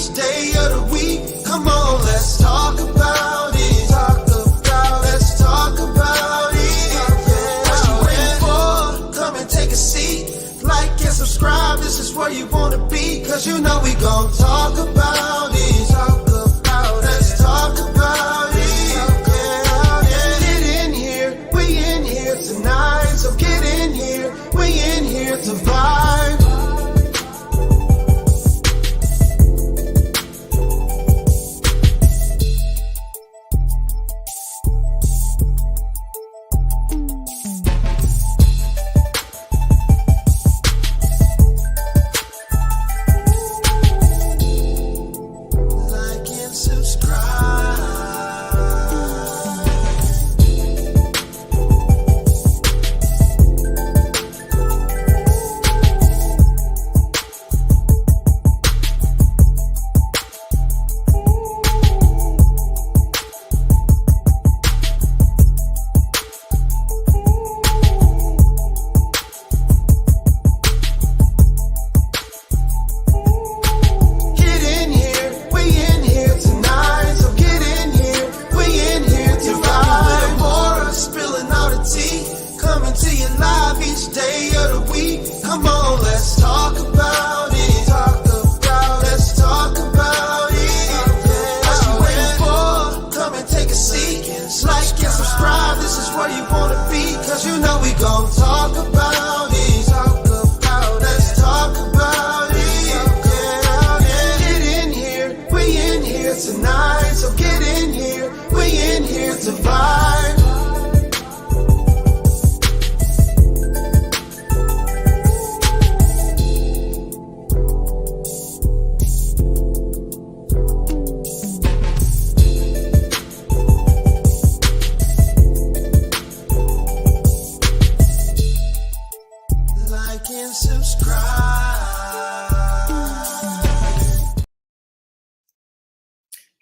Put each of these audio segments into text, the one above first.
each day of the week. Come on, let's talk about it. Let's talk about it. What you waiting for? Come and take a seat. Like and subscribe, this is where you wanna be. Cause you know we gon' talk about it. Let's talk about it. Get in here, we in here tonight. So get in here, we in here to vibe.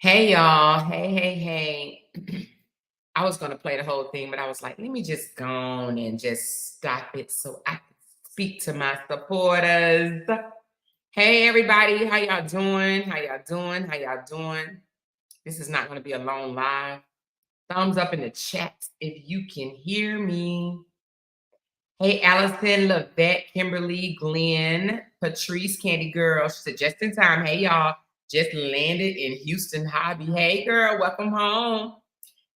Hey y'all, hey. I was gonna play the whole thing, but I was like, let me just go on and just stop it so I can speak to my supporters. Hey everybody, how y'all doing? How y'all doing? This is not gonna be a long live. Thumbs up in the chat if you can hear me. Hey Allison, Lavette, Kimberly, Glenn, Patrice, Candy Girl. She said just in time. Hey y'all. Just landed in Houston Hobby. Hey, girl, welcome home.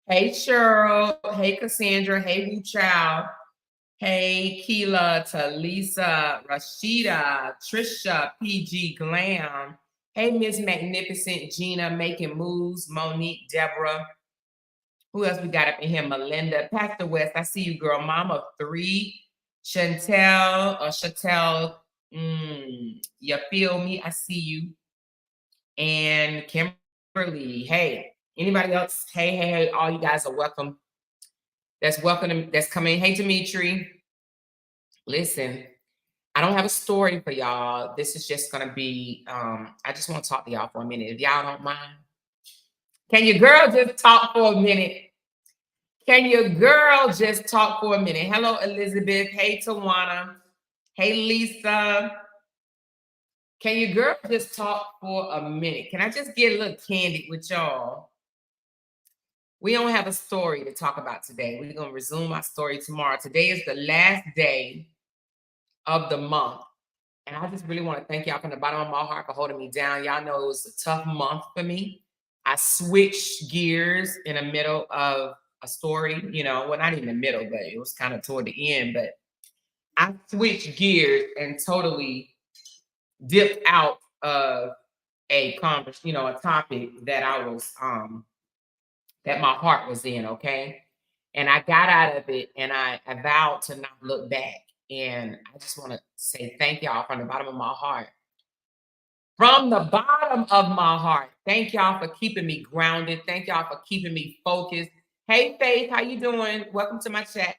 Hey, Cheryl. Hey, Cassandra. Hey, Wu Chow. Hey, Keela, Talisa, Rashida, Trisha, PG Glam. Hey, Miss Magnificent, Gina, Making Moves, Monique, Deborah. Who else we got up in here? Melinda, Pastor West. I see you, girl. Mama of 3. Chantel, you feel me? I see you. And Kimberly, hey, anybody else? Hey, all you guys are welcome. That's coming. Hey, Dimitri. Listen, I don't have a story for y'all. This is just gonna be, I just want to talk to y'all for a minute. If y'all don't mind. Can your girl just talk for a minute? Hello, Elizabeth. Hey, Tawana. Hey, Lisa. Can your girl just talk for a minute? Can I just get a little candid with y'all? We don't have a story to talk about today. We're going to resume our story tomorrow. Today is the last day of the month. And I just really want to thank y'all from the bottom of my heart for holding me down. Y'all know it was a tough month for me. I switched gears in the middle of a story, well, not in the middle, but it was kind of toward the end. But I switched gears and totally dipped out of a conversation, a topic that I was, that my heart was in, okay? And I got out of it and I vowed to not look back. And I just want to say thank y'all from the bottom of my heart. From the bottom of my heart, thank y'all for keeping me grounded. Thank y'all for keeping me focused. Hey, Faith, how you doing? Welcome to my chat.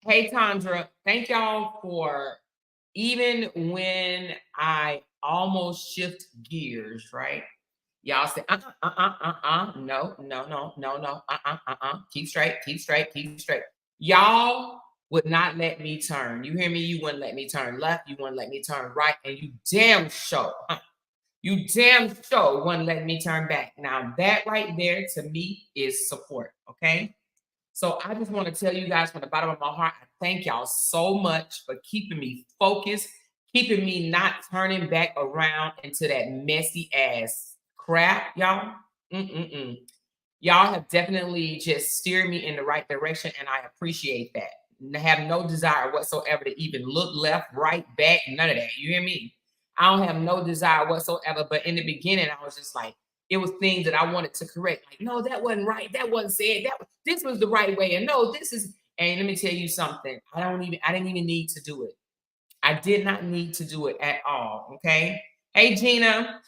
Hey, Tandra, thank y'all for, even when I almost shift gears, right? Y'all say, no, keep straight. Y'all would not let me turn. You hear me? You wouldn't let me turn left. You wouldn't let me turn right. And you damn sure, You damn sure wouldn't let me turn back. Now, that right there to me is support. Okay. So I just want to tell you guys from the bottom of my heart, I thank y'all so much for keeping me focused, keeping me not turning back around into that messy ass crap, y'all. Mm-mm-mm. Y'all have definitely just steered me in the right direction, and I appreciate that. I have no desire whatsoever to even look left, right, back, none of that. You hear me? I don't have no desire whatsoever. But in the beginning, I was just like, it was things that I wanted to correct. Like, no, that wasn't right. That wasn't said. This was the right way. And no, this is. And let me tell you something. I didn't even need to do it. I did not need to do it at all. Okay. Hey, Gina.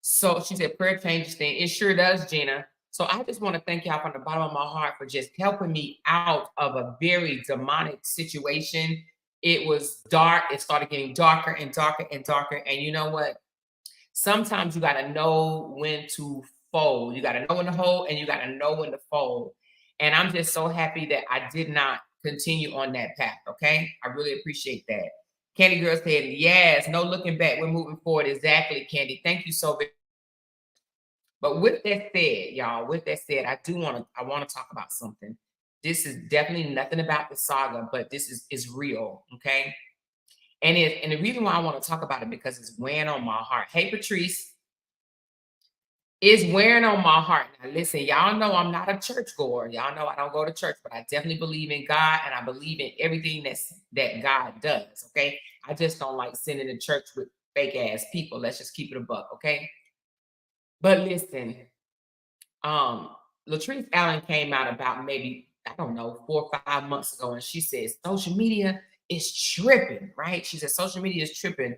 So she said, prayer changes things. It sure does, Gina. So I just want to thank y'all from the bottom of my heart for just helping me out of a very demonic situation. It was dark. It started getting darker and darker and darker. And you know what? Sometimes you got to know when to fold. You got to know when to hold and you got to know when to fold. And I'm just so happy that I did not continue on that path. Okay. I really appreciate that. Candy Girl said, yes, no looking back. We're moving forward. Exactly, Candy. Thank you so very. But with that said, y'all, with that said, I want to talk about something. This is definitely nothing about the saga, but this is real, okay? And the reason why I want to talk about it because it's weighing on my heart. Hey, Patrice, it's wearing on my heart. Now, listen, y'all know I'm not a church goer. Y'all know I don't go to church, but I definitely believe in God and I believe in everything that God does. Okay. I just don't like sitting in church with fake ass people. Let's just keep it a buck, okay? But listen, Latrice Allen came out about maybe, I don't know, 4 or 5 months ago, and she says social media is tripping, right? She said social media is tripping.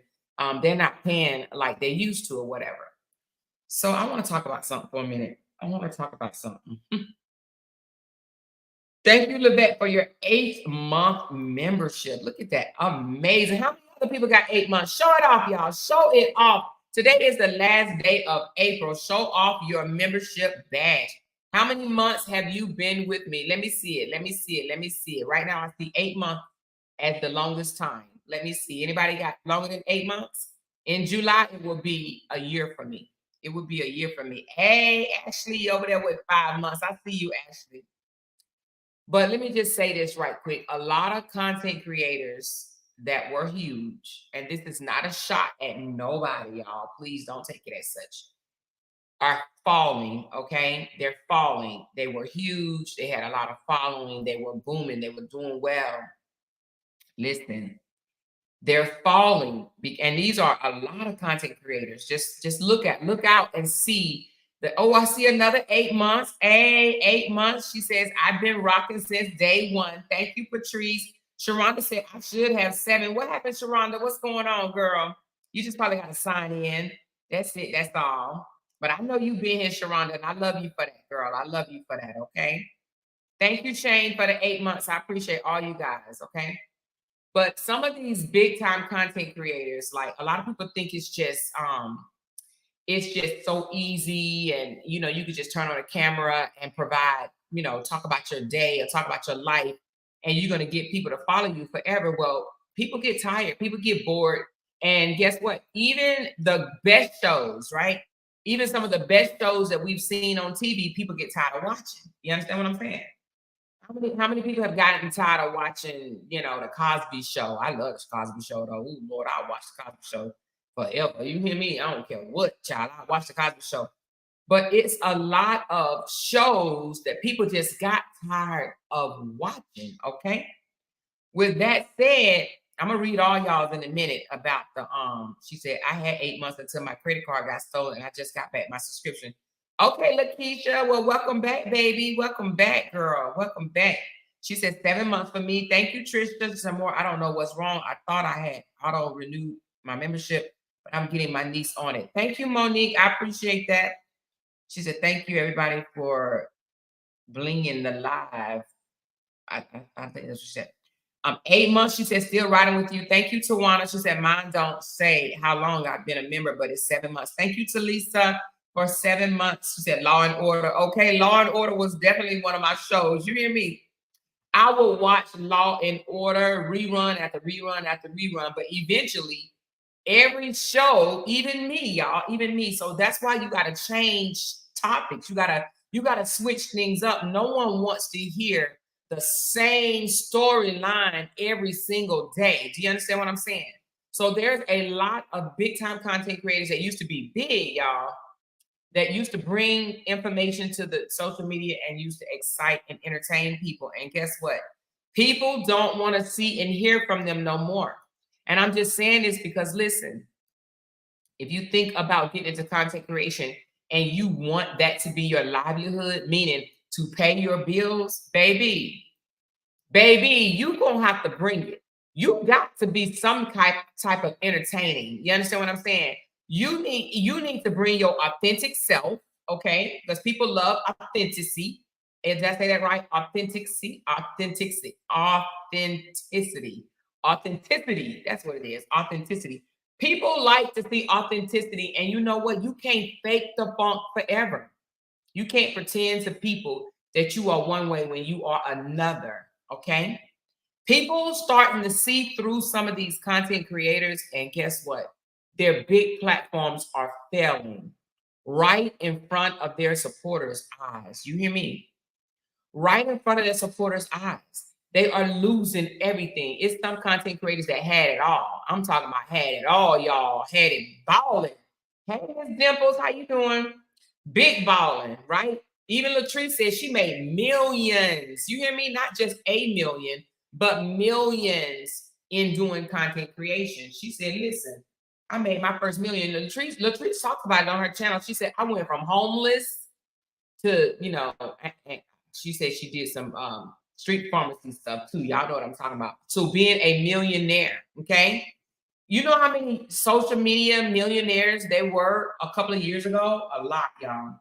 They're not paying like they used to or whatever. So I want to talk about something for a minute. I want to talk about something. Thank you, Levette, for your 8 month membership. Look at that. Amazing. How many other people got 8 months? Show it off, y'all. Show it off. Today is the last day of April. Show off your membership badge. How many months have you been with me? Let me see it. Let me see it. Let me see it. Right now, I see 8 months as the longest time. Let me see. Anybody got longer than 8 months? In July, it will be a year for me. It would be a year for me. Hey, Ashley, over there with 5 months. I see you, Ashley. But let me just say this right quick. A lot of content creators that were huge, and this is not a shot at nobody, y'all. Please don't take it as such. Are falling, okay? They're falling. They were huge. They had a lot of following. They were booming. They were doing well. Listen, they're falling, and these are a lot of content creators. Just look out and see that. Oh, I see another 8 months. Hey, 8 months. She says I've been rocking since day one. Thank you, Patrice. Sharonda said I should have 7. What happened, Sharonda? What's going on, girl? You just probably got to sign in. That's it. That's all. But I know you been here, Sharonda, and I love you for that, girl. I love you for that. Okay. Thank you, Shane, for the 8 months. I appreciate all you guys. Okay. But some of these big time content creators, like a lot of people think it's just so easy and you could just turn on a camera and provide, talk about your day or talk about your life and you're going to get people to follow you forever. Well, people get tired, people get bored. And guess what? Even the best shows, right? Even some of the best shows that we've seen on TV, people get tired of watching. You understand what I'm saying? How many people have gotten tired of watching, the Cosby Show? I love the Cosby Show though. Ooh, Lord, I'll watch the Cosby Show forever. You hear me? I don't care what, child. I watch the Cosby Show. But it's a lot of shows that people just got tired of watching. Okay. With that said, I'm gonna read all y'all in a minute about the she said I had 8 months until my credit card got stolen and I just got back my subscription. Okay, Lakeisha. Well, welcome back, baby. Welcome back, girl. Welcome back. She said 7 months for me. Thank you, Trisha. Some more. I don't know what's wrong. I thought I had auto renewed my membership, but I'm getting my niece on it. Thank you, Monique. I appreciate that. She said, thank you, everybody, for blinging the live. I think that's what she said. 8 months, she said, still riding with you. Thank you, Tawana. She said, mine don't say how long I've been a member, but it's 7 months. Thank you, Talisa, for 7 months. She said, Law and Order. Okay, Law and Order was definitely one of my shows. You hear me? I will watch Law and Order rerun after rerun after rerun, but eventually Every show, even me, y'all, even me. So that's why you got to change topics. You gotta switch things up. No one wants to hear the same storyline every single day. Do you understand what I'm saying? So there's a lot of big time content creators that used to be big, y'all, that used to bring information to the social media and used to excite and entertain people. And guess what? People don't want to see and hear from them no more. And I'm just saying this because listen, if you think about getting into content creation and you want that to be your livelihood, meaning to pay your bills, baby, you gonna have to bring it. You got to be some type of entertaining. You understand what I'm saying? You need to bring your authentic self, okay? Because people love authenticity. And did I say that right? Authenticity. That's what it is. Authenticity. People like to see authenticity, and you know what? You can't fake the funk forever. You can't pretend to people that you are one way when you are another. Okay. People starting to see through some of these content creators, and guess what? Their big platforms are failing right in front of their supporters' eyes. You hear me? Right in front of their supporters' eyes. They are losing everything. It's some content creators that had it all. I'm talking about had it all, y'all. Had it balling. Hey, Miss Dimples, how you doing? Big balling, right? Even Latrice said she made millions. You hear me? Not just a million, but millions in doing content creation. She said, listen, I made my first million. Latrice talked about it on her channel. She said, I went from homeless to, she said she did some street pharmacy stuff too. Y'all know what I'm talking about. So being a millionaire, okay? You know how many social media millionaires there were a couple of years ago? A lot, y'all.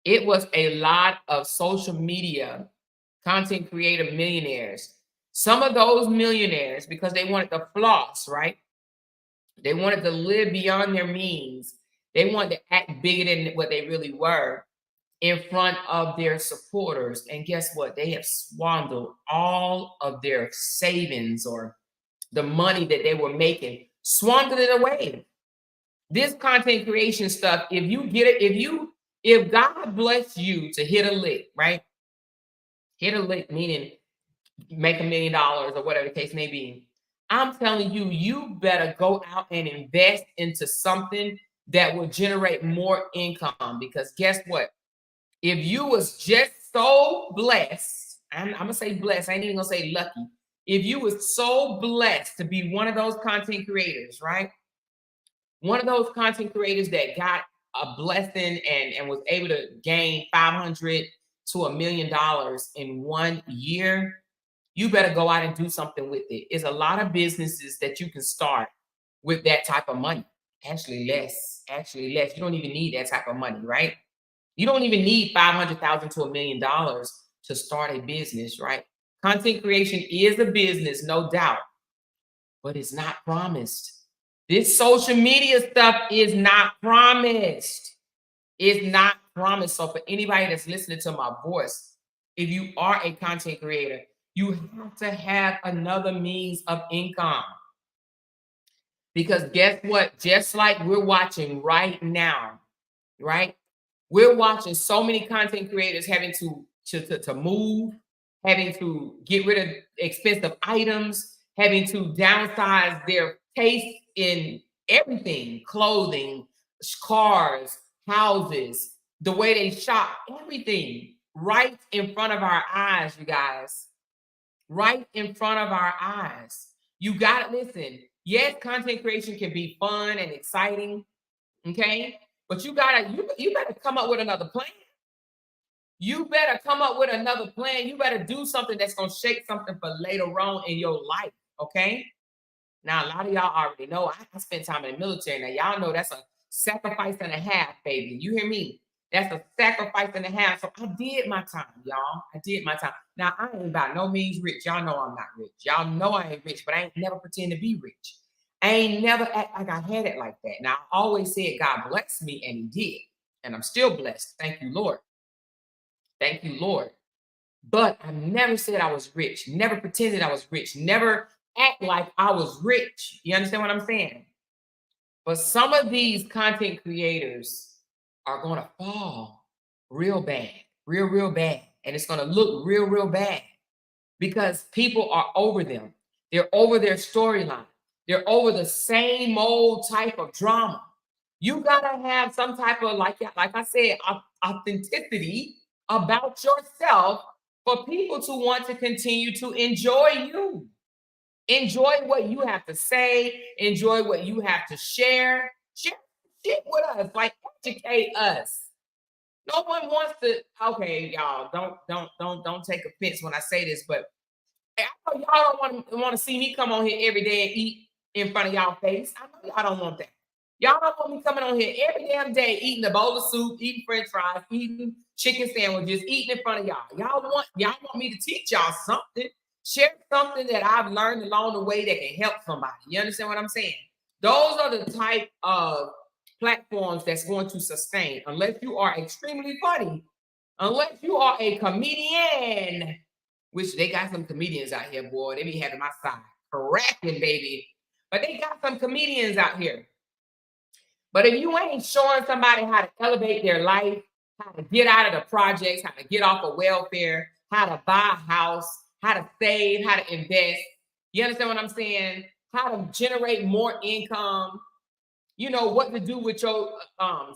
It was a lot of social media content creator millionaires. Some of those millionaires, because they wanted to floss, right? They wanted to live beyond their means. They wanted to act bigger than what they really were in front of their supporters. And guess what? They have squandered all of their savings or the money that they were making, squandered it away. This content creation stuff, if you get it, if God bless you to hit a lick, right? Hit a lick, meaning make $1 million or whatever the case may be. I'm telling you, you better go out and invest into something that will generate more income. Because guess what? If you was just so blessed, I'm gonna say blessed, I ain't even gonna say lucky. If you was so blessed to be one of those content creators, right? One of those content creators that got a blessing and was able to gain $500 to $1 million in 1 year, you better go out and do something with it. It's a lot of businesses that you can start with that type of money. Actually less. You don't even need that type of money, right? You don't even need $500,000 to $1 million to start a business, right? Content creation is a business, no doubt, but it's not promised. This social media stuff is not promised. It's not promised. So for anybody that's listening to my voice, if you are a content creator, you have to have another means of income. Because guess what? Just like we're watching right now, right? We're watching so many content creators having to move, having to get rid of expensive items, having to downsize their taste in everything, clothing, cars, houses, the way they shop, everything right in front of our eyes, you guys. Right in front of our eyes. You got to listen. Yes, content creation can be fun and exciting, okay? But you better come up with another plan. You better come up with another plan. You better do something that's gonna shake something for later on in your life. Okay. Now, a lot of y'all already know I spent time in the military. Now, y'all know that's a sacrifice and a half, baby. You hear me? That's a sacrifice and a half. So I did my time, y'all. I did my time. Now, I ain't by no means rich. Y'all know I'm not rich. Y'all know I ain't rich, but I ain't never pretend to be rich. I ain't never act like I had it like that. Now, I always said God blessed me, and he did. And I'm still blessed. Thank you, Lord. Thank you, Lord. But I never said I was rich, never pretended I was rich, never act like I was rich. You understand what I'm saying? But some of these content creators are going to fall real bad, real bad. And it's going to look real bad because people are over them. They're over their storyline. They're over the same old type of drama. You gotta have some type of like I said, authenticity about yourself for people to want to continue to enjoy you. Enjoy what you have to say, enjoy what you have to share. Share shit with us, like educate us. No one wants to, okay, y'all, don't take offense when I say this, but I know y'all don't want to see me come on here every day and eat in front of y'all face. I know y'all don't want that. Y'all don't want me coming on here every damn day eating a bowl of soup, eating French fries, eating chicken sandwiches, eating in front of y'all. Y'all want me to teach y'all something, share something that I've learned along the way that can help somebody. You understand what I'm saying? Those are the type of platforms that's going to sustain, unless you are extremely funny, unless you are a comedian. Which they got some comedians out here, boy. They be having my side cracking, baby. But they got some comedians out here. But if you ain't showing somebody how to elevate their life, how to get out of the projects, how to get off of welfare, how to buy a house, how to save, how to invest, you understand what I'm saying? How to generate more income, you know, what to do with your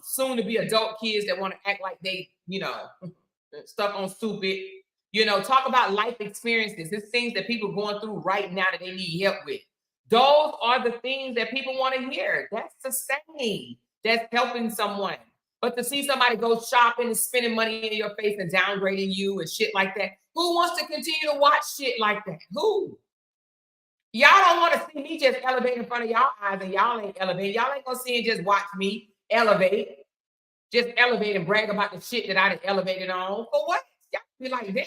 soon to be adult kids that want to act like they, stuff on stupid. Talk about life experiences. It's things that people going through right now that they need help with. Those are the things that people want to hear. That's sustaining. That's helping someone. But to see somebody go shopping and spending money in your face and downgrading you and shit like that, who wants to continue to watch shit like that? Who? Y'all don't want to see me just elevate in front of y'all eyes and y'all ain't elevating. Y'all ain't gonna see and just watch me elevate. Just elevate and brag about the shit that I done elevated on. For what? Y'all be like, damn.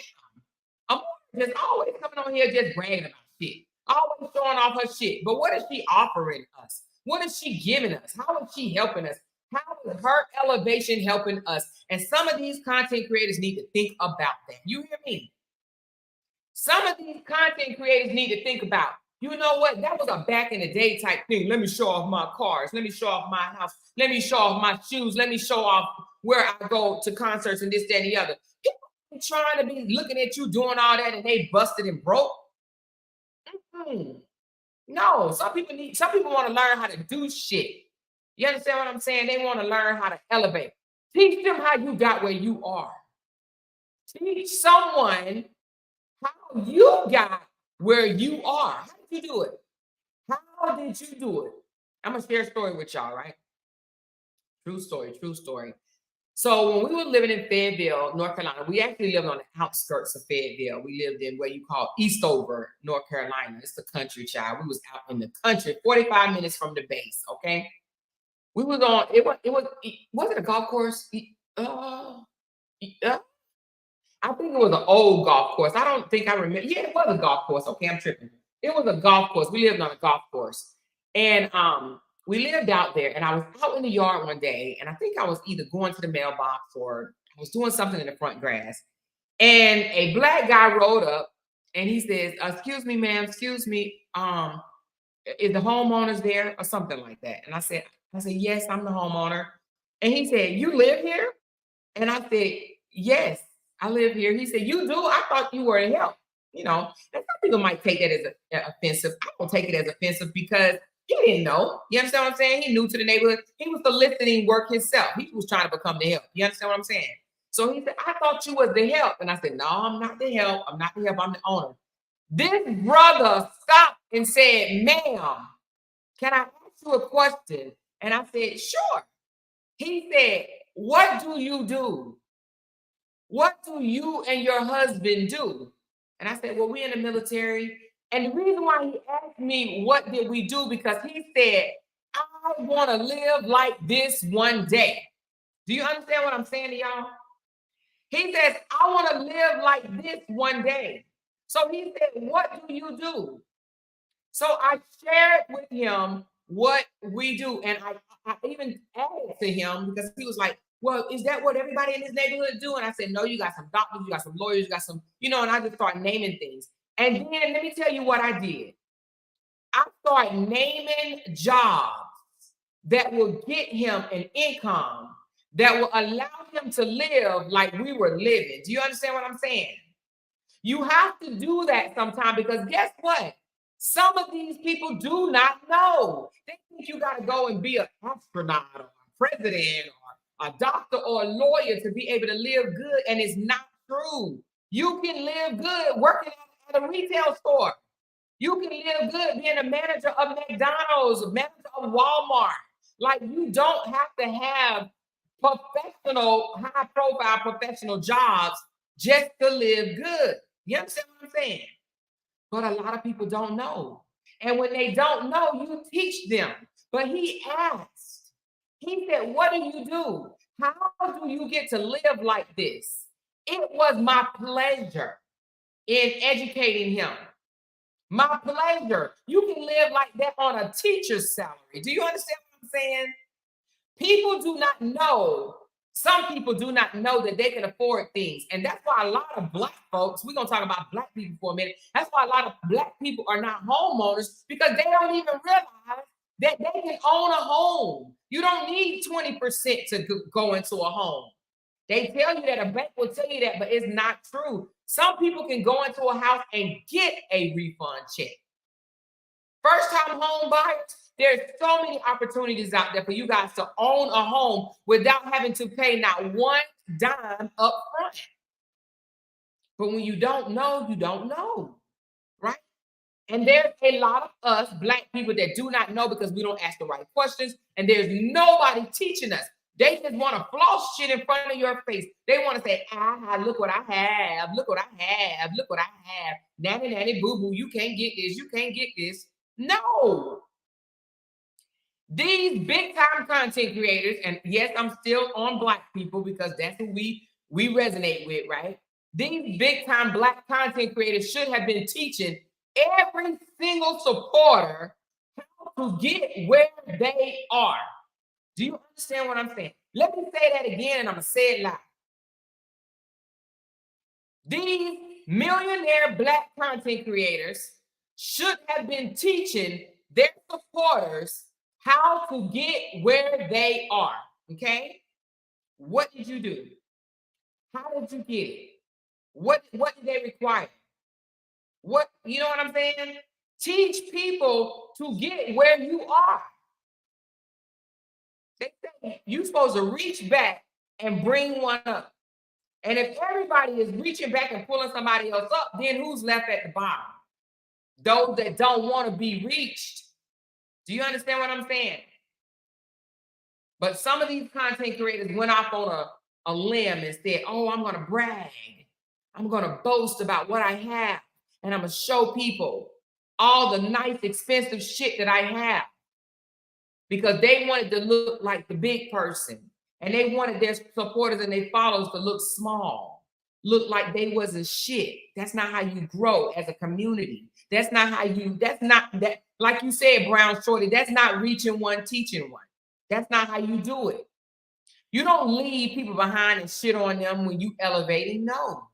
I'm just always coming on here just bragging about shit. Always showing off her shit. But what is she offering us? What is she giving us? How is she helping us? How is her elevation helping us? And some of these content creators need to think about that. You hear me? Some of these content creators need to think about, you know what? That was a back in the day type thing. Let me show off my cars. Let me show off my house. Let me show off my shoes. Let me show off where I go to concerts and this, that, and the other. People trying to be looking at you doing all that and they busted and broke. No, some people want to learn how to do shit. You understand what I'm saying? They want to learn how to elevate. Teach them how you got where you are. Teach someone how you got where you are. How did you do it? How did you do it? I'm gonna share a story with y'all, right? True story, true story. So when we were living in Fayetteville, North Carolina, we actually lived on the outskirts of Fayetteville. We lived in what you call Eastover, North Carolina. It's the country, child. We was out in the country, 45 minutes from the base. Okay, we was on. Was it a golf course? I think it was an old golf course. I don't think I remember. Yeah, it was a golf course. Okay, I'm tripping. It was a golf course. We lived on a golf course. And we lived out there. And I was out in the yard one day. And I think I was either going to the mailbox or I was doing something in the front grass. And a black guy rolled up and he says, excuse me, ma'am, excuse me. Is the homeowners there or something like that? And I said, yes, I'm the homeowner. And he said, you live here? And I said, yes, I live here. He said, you do? I thought you were to help. And some people might take that as offensive. I don't take it as offensive because he didn't know. You understand what I'm saying? He new to the neighborhood. He was soliciting work himself. He was trying to become the help. You understand what I'm saying? So he said, I thought you was the help. And I said, no, I'm not the help. I'm not the help. I'm the owner. This brother stopped and said, ma'am, can I ask you a question? And I said, sure. He said, what do you do? What do you and your husband do? And I said, well, we're in the military. And the reason why he asked me, what did we do? Because he said, I want to live like this one day. Do you understand what I'm saying to y'all? He says, I want to live like this one day. So he said, what do you do? So I shared with him what we do. And I even added to him because he was like, well, is that what everybody in this neighborhood do? And I said, no, you got some doctors, you got some lawyers, you got some, and I just started naming things. And then let me tell you what I did. I start naming jobs that will get him an income that will allow him to live like we were living. Do you understand what I'm saying? You have to do that sometime because guess what? Some of these people do not know. They think you got to go and be an astronaut or a president or a doctor or a lawyer to be able to live good, and it's not true. You can live good working at a retail store. You can live good being a manager of McDonald's, a manager of Walmart. Like you don't have to have professional, high profile professional jobs just to live good. You understand what I'm saying? But a lot of people don't know. And when they don't know, you teach them. But he asked, he said, what do you do? How do you get to live like this? It was my pleasure in educating him. My pleasure. You can live like that on a teacher's salary. Do you understand what I'm saying? People do not know. Some people do not know that they can afford things. And that's why a lot of Black folks, we're going to talk about Black people for a minute. That's why a lot of Black people are not homeowners because they don't even realize that they can own a home. You don't need 20% to go into a home. They tell you that, a bank will tell you that, but it's not true. Some people can go into a house and get a refund check. First time home buyers, there's so many opportunities out there for you guys to own a home without having to pay not one dime up front. But when you don't know, you don't know, right? And there's a lot of us Black people that do not know because we don't ask the right questions, and there's nobody teaching us. They just want to floss shit in front of your face. They want to say, look what I have. Look what I have. Look what I have. Nanny, nanny, boo, boo. You can't get this. You can't get this. No. These big time content creators, and yes, I'm still on Black people because that's who we resonate with, right? These big time Black content creators should have been teaching every single supporter how to get where they are. Do you understand what I'm saying? Let me say that again, and I'm going to say it loud. These millionaire Black content creators should have been teaching their supporters how to get where they are. Okay? What did you do? How did you get it? What did they require? What, you know what I'm saying? Teach people to get where you are. They say you're supposed to reach back and bring one up. And if everybody is reaching back and pulling somebody else up, then who's left at the bottom? Those that don't want to be reached. Do you understand what I'm saying? But some of these content creators went off on a limb and said, oh, I'm going to brag. I'm going to boast about what I have. And I'm going to show people all the nice, expensive shit that I have. Because they wanted to look like the big person. And they wanted their supporters and their followers to look small. Look like they wasn't shit. That's not how you grow as a community. That's not that, like you said, Brown Shorty, that's not reaching one, teaching one. That's not how you do it. You don't leave people behind and shit on them when you elevating. No.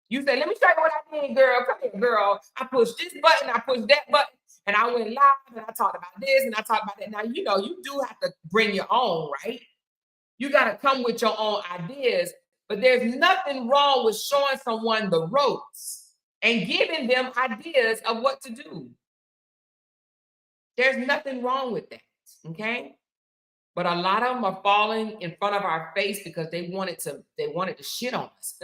You say, let me show you what I did, girl. Come here, girl. I pushed this button, I pushed that button, and I went live and I talked about this and I talked about that. Now, you know, you do have to bring your own, right? You got to come with your own ideas, but there's nothing wrong with showing someone the ropes and giving them ideas of what to do. There's nothing wrong with that, okay? But a lot of them are falling in front of our face because they wanted to shit on us.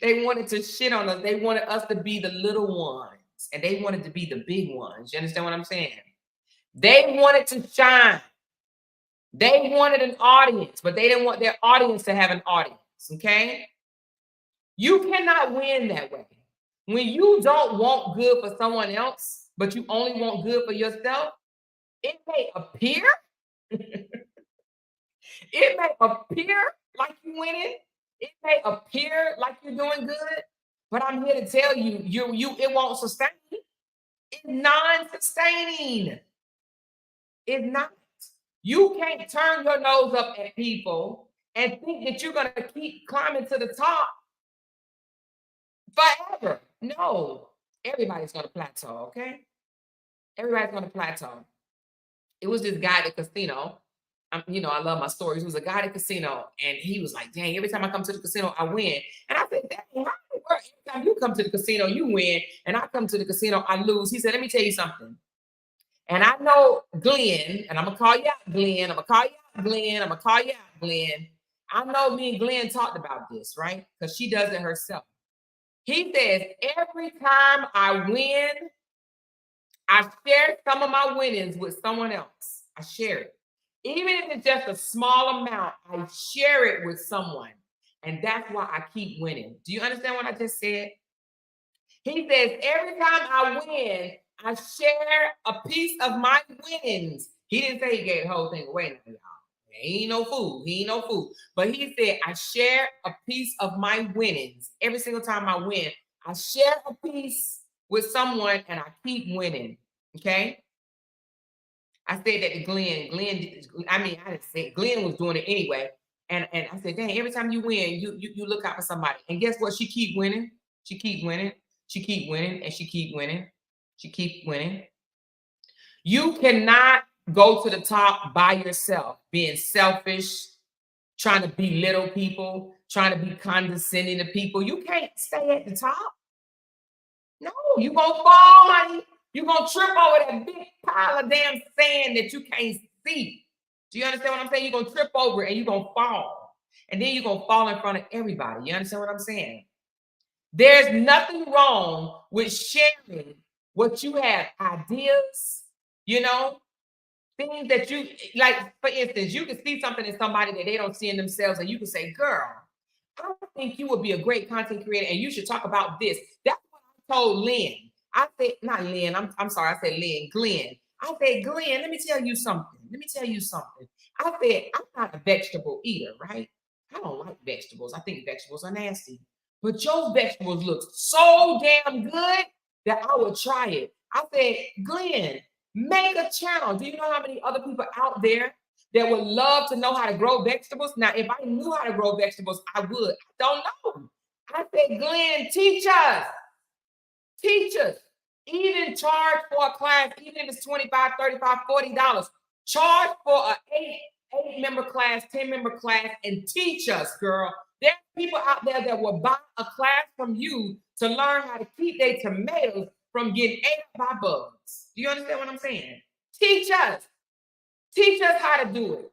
They wanted to shit on us. They wanted us to be the little ones, and they wanted to be the big ones. You understand what I'm saying? They wanted to shine. They wanted an audience, but they didn't want their audience to have an audience, okay? You cannot win that way. When you don't want good for someone else, but you only want good for yourself, it may appear, like you're winning. It may appear like you're doing good, but I'm here to tell you, it won't sustain. It's non-sustaining. It's not. You can't turn your nose up at people and think that you're going to keep climbing to the top forever. No, everybody's going to plateau, okay? Everybody's on a plateau. It was this guy at the casino. I love my stories. It was a guy at the casino, and he was like, dang, every time I come to the casino, I win. And I said, dang, how in the world, every time you come to the casino, you win, and I come to the casino, I lose. He said, let me tell you something. And I know Glenn, and I'm going to call you out, Glenn. I'm going to call you out, Glenn. I'm going to call you out, Glenn. I know me and Glenn talked about this, right? Because she does it herself. He says, every time I win, I share some of my winnings with someone else. I share it. Even if it's just a small amount, I share it with someone. And that's why I keep winning. Do you understand what I just said? He says, every time I win, I share a piece of my winnings. He didn't say he gave the whole thing away now, y'all. He ain't no fool. He ain't no fool. But he said, I share a piece of my winnings. Every single time I win, I share a piece with someone and I keep winning. Okay? I said that to Glenn. I didn't say Glenn was doing it anyway. And I said, dang, every time you win, you look out for somebody. And guess what? She keep winning. She keep winning. She keep winning. And she keep winning. She keep winning. You cannot go to the top by yourself, being selfish, trying to belittle people, trying to be condescending to people. You can't stay at the top. No, you're going to fall, honey. You're going to trip over that big pile of damn sand that you can't see. Do you understand what I'm saying? You're going to trip over it and you're going to fall. And then you're going to fall in front of everybody. You understand what I'm saying? There's nothing wrong with sharing what you have, ideas, things that you, like, for instance, you can see something in somebody that they don't see in themselves, and you can say, girl, I think you would be a great content creator and you should talk about this. That's what I told Lynn. I said, not Lynn, I'm sorry, I said Lynn, Glenn. I said, Glenn, let me tell you something. I said, I'm not a vegetable eater, right? I don't like vegetables. I think vegetables are nasty. But your vegetables look so damn good that I would try it. I said, Glenn, make a channel. Do you know how many other people out there that would love to know how to grow vegetables? Now, if I knew how to grow vegetables, I would. I don't know. I said, Glenn, teach us. Teach us. Even charge for a class, even if it's $25, $35, $40. Charge for an eight-member class, 10-member class, and teach us, girl. There are people out there that will buy a class from you to learn how to keep their tomatoes from getting ate up by bugs. Do you understand what I'm saying? Teach us. Teach us how to do it.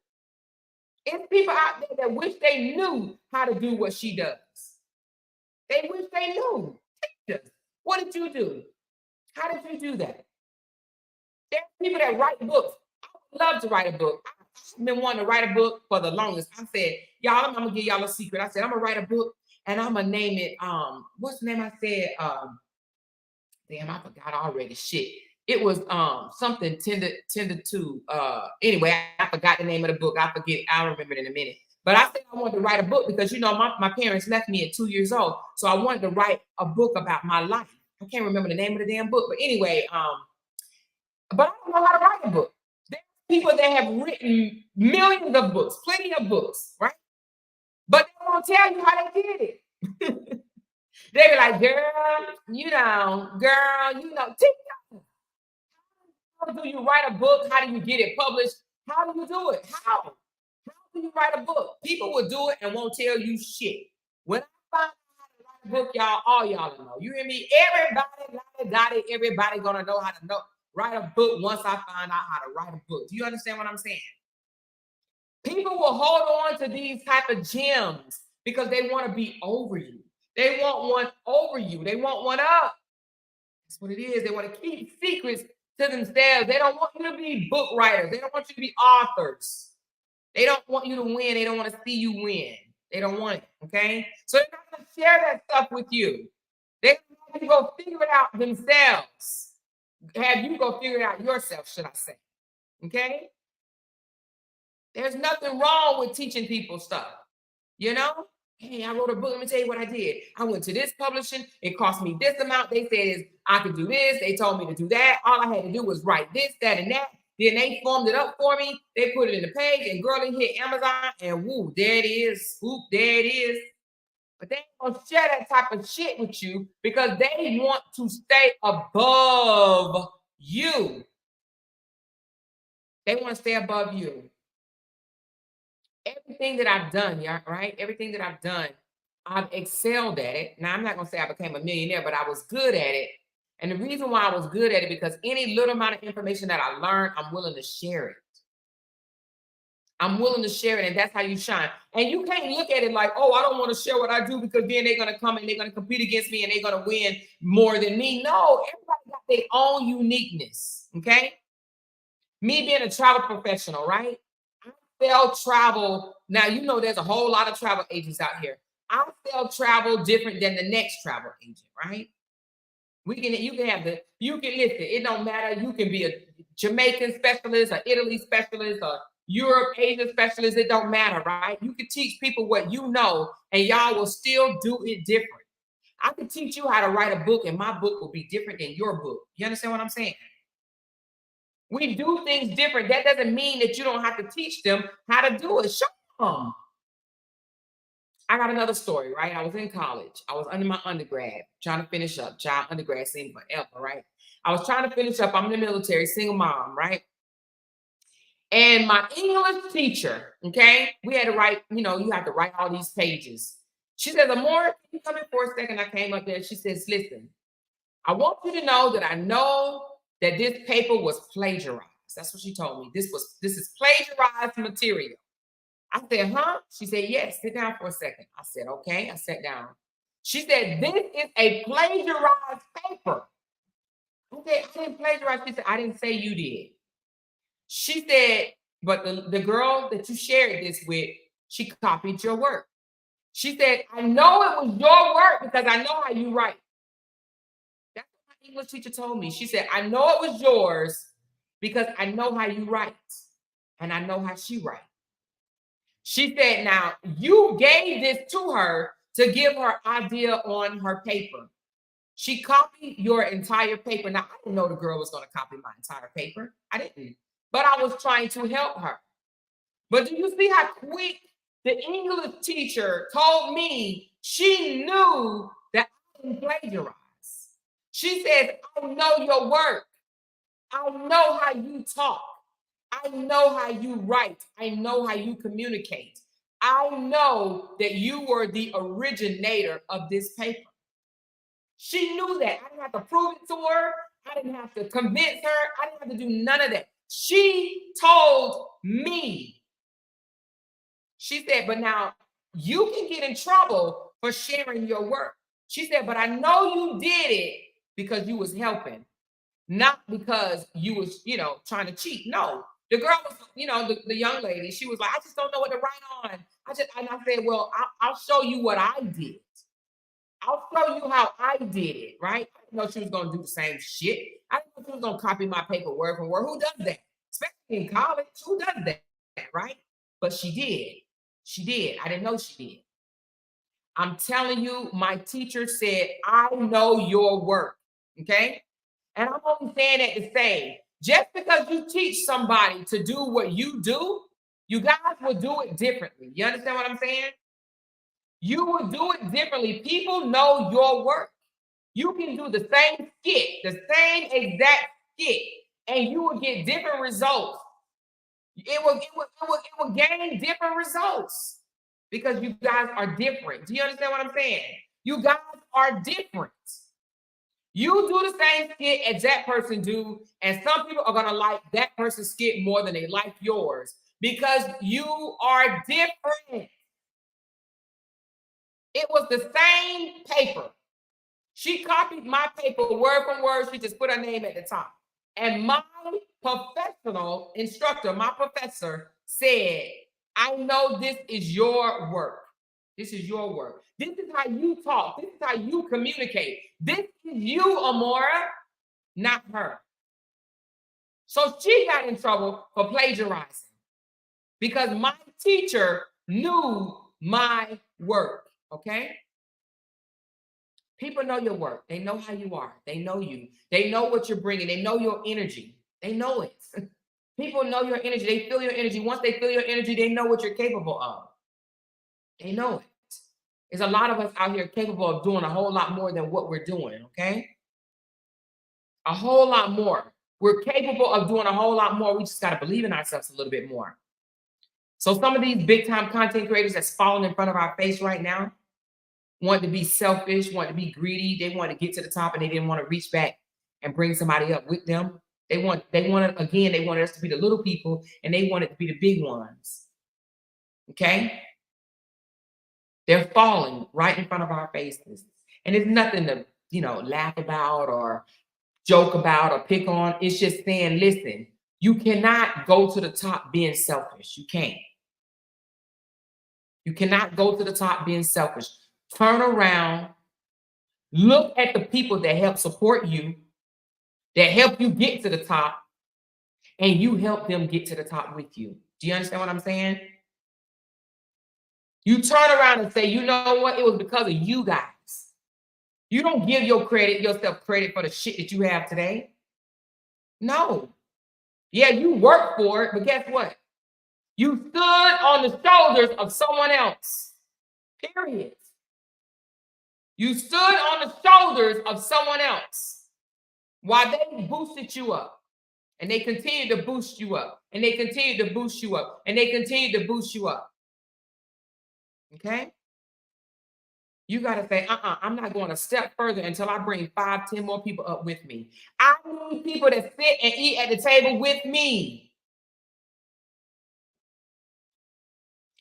It's people out there that wish they knew how to do what she does. They wish they knew. Teach us. What did you do? How did you do that? There are people that write books. I would love to write a book. I've been wanting to write a book for the longest. I said, y'all, I'm gonna give y'all a secret. I said, I'm gonna write a book and I'm gonna name it, what's the name I said? Damn, I forgot already. Shit. It was something tended to anyway, I forgot the name of the book. I forget, I'll remember it in a minute. But I said I wanted to write a book because my parents left me at 2 years old. So I wanted to write a book about my life. I can't remember the name of the damn book, but anyway, but I don't know how to write a book. There are people that have written millions of books, plenty of books, right? But they won't tell you how they did it. They be like, girl, how do you write a book? How do you get it published? How do you do it? How do you write a book? People will do it and won't tell you shit. When I find out how to write a book, y'all, all y'all know. You hear me? Everybody got it. Everybody gonna know how to write a book once I find out how to write a book. Do you understand what I'm saying? People will hold on to these type of gems because they want to be over you. They want one over you. They want one up. That's what it is. They want to keep secrets to themselves. They don't want you to be book writers. They don't want you to be authors. They don't want you to win. They don't want to see you win. They don't want it. Okay? So they're not going to share that stuff with you. They want you to go figure it out themselves. Have you go figure it out yourself, should I say. Okay? There's nothing wrong with teaching people stuff. Hey, I wrote a book. Let me tell you what I did. I went to this publishing. It cost me this amount. They said I could do this. They told me to do that. All I had to do was write this, that, and that. Then they formed it up for me. They put it in the page, and girl, it hit Amazon, and woo, there it is. Whoop, there it is. But they ain't gonna share that type of shit with you because they want to stay above you. They want to stay above you. Everything that I've done, yeah, right? Everything that I've done, I've excelled at it. Now, I'm not going to say I became a millionaire, but I was good at it. And the reason why I was good at it, because any little amount of information that I learned, I'm willing to share it. I'm willing to share it, and that's how you shine. And you can't look at it like, oh, I don't want to share what I do because then they're going to come and they're going to compete against me and they're going to win more than me. No, everybody got their own uniqueness, okay? Me being a travel professional, right? I sell travel. Now, you know there's a whole lot of travel agents out here. I sell travel different than the next travel agent, right? You can listen, it don't matter. You can be a Jamaican specialist, or Italy specialist, or Europe, Asia specialist. It don't matter, right? You can teach people what you know, and y'all will still do it different. I can teach you how to write a book, and my book will be different than your book. You understand what I'm saying? We do things different. That doesn't mean that you don't have to teach them how to do it. Show them. I got another story, right? I was in college. I was under my undergrad, trying to finish up. Child undergrad seemed forever, right? I was trying to finish up. I'm in the military, single mom, right? And my English teacher, okay, we had to write, you have to write all these pages. She says, Amora, can you come in for a second? I came up there. She says, listen, I want you to know that I know that this paper was plagiarized. That's what she told me. This is plagiarized material. I said, huh? She said, yes, sit down for a second. I said, okay. I sat down. She said, this is a plagiarized paper. I said, I didn't plagiarize. She said, I didn't say you did. She said, but the girl that you shared this with, she copied your work. She said, I know it was your work because I know how you write. That's what my English teacher told me. She said, I know it was yours because I know how you write and I know how she writes. She said, now you gave this to her to give her idea on her paper. She copied your entire paper. Now, I didn't know the girl was going to copy my entire paper. I didn't. But I was trying to help her. But do you see how quick the English teacher told me she knew that I didn't plagiarize? She said, I know your work. I know how you talk. I know how you write. I know how you communicate. I know that you were the originator of this paper. She knew that. I didn't have to prove it to her. I didn't have to convince her. I didn't have to do none of that. She told me. She said, but now you can get in trouble for sharing your work. She said, but I know you did it because you was helping, not because you was, trying to cheat. No, the girl was, the young lady, she was like, I just don't know what to write on. And I said, well, I'll show you what I did. I'll show you how I did it, right? I didn't know she was going to do the same shit. I didn't know she was going to copy my paper word for word. Who does that? Especially in college, who does that, right? But she did. She did. I didn't know she did. I'm telling you, my teacher said, I know your work, okay? And I'm only saying that to say, just because you teach somebody to do what you do, you guys will do it differently. You understand what I'm saying? You will do it differently. People know your work. You can do the same skit, the same exact skit, and you will get different results. It will gain different results because you guys are different. Do you understand what I'm saying? You guys are different. You do the same skit as that person do, and some people are going to like that person's skit more than they like yours because you are different. It was the same paper. She copied my paper word for word. She just put her name at the top. And my professional instructor, my professor, said, I know this is your work. This is your work. This is how you talk. This is how you communicate. This is you, Amora, not her. So she got in trouble for plagiarizing because my teacher knew my work, okay? People know your work. They know how you are. They know you. They know what you're bringing. They know your energy. They know it. People know your energy. They feel your energy. Once they feel your energy, they know what you're capable of. They know it. There's a lot of us out here capable of doing a whole lot more than what we're doing, okay? A whole lot more. We're capable of doing a whole lot more. We just got to believe in ourselves a little bit more. So some of these big time content creators that's falling in front of our face right now want to be selfish, want to be greedy. They want to get to the top and they didn't want to reach back and bring somebody up with them. They wanted us to be the little people and they wanted to be the big ones. Okay? They're falling right in front of our faces. And it's nothing to, laugh about or joke about or pick on. It's just saying, listen, you cannot go to the top being selfish. You can't. You cannot go to the top being selfish. Turn around, look at the people that help support you, that help you get to the top, and you help them get to the top with you. Do you understand what I'm saying? You turn around and say, you know what? It was because of you guys. You don't give yourself credit for the shit that you have today. No. Yeah, you work for it, but guess what? You stood on the shoulders of someone else. Period. You stood on the shoulders of someone else while they boosted you up. And they continue to boost you up. And they continue to boost you up. And they continue to boost you up. Okay? You got to say, I'm not going a step further until I bring 5, 10 more people up with me. I need people that sit and eat at the table with me.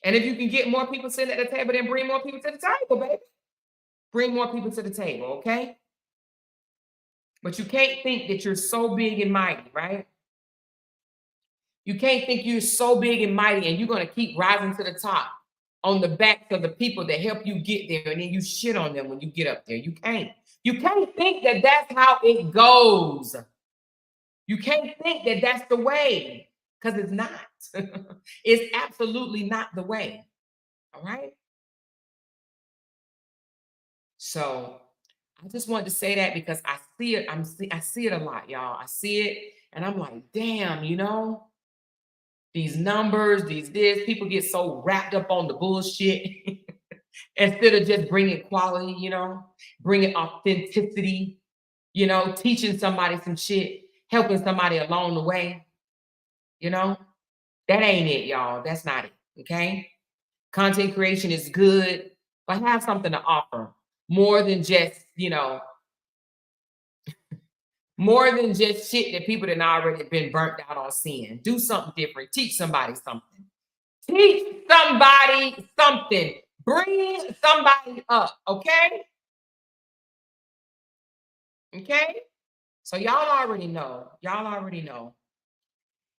And if you can get more people sitting at the table, then bring more people to the table, baby. Bring more people to the table, okay? But you can't think that you're so big and mighty, right? You can't think you're so big and mighty and you're going to keep rising to the top on the backs of the people that help you get there, and then you shit on them when you get up there. You can't. You can't think that that's how it goes. You can't think that that's the way, because it's not. It's absolutely not the way. All right? So I just wanted to say that because I see it. I see it a lot, y'all. I see it, and I'm like, damn, these numbers, this, people get so wrapped up on the bullshit instead of just bringing quality, bringing authenticity, teaching somebody some shit, helping somebody along the way, that ain't it, y'all. That's not it, okay? Content creation is good, but have something to offer more than just, more than just shit that people that already been burnt out on seeing. Do something different. Teach somebody something. Teach somebody something. Bring somebody up, okay? Okay? So y'all already know.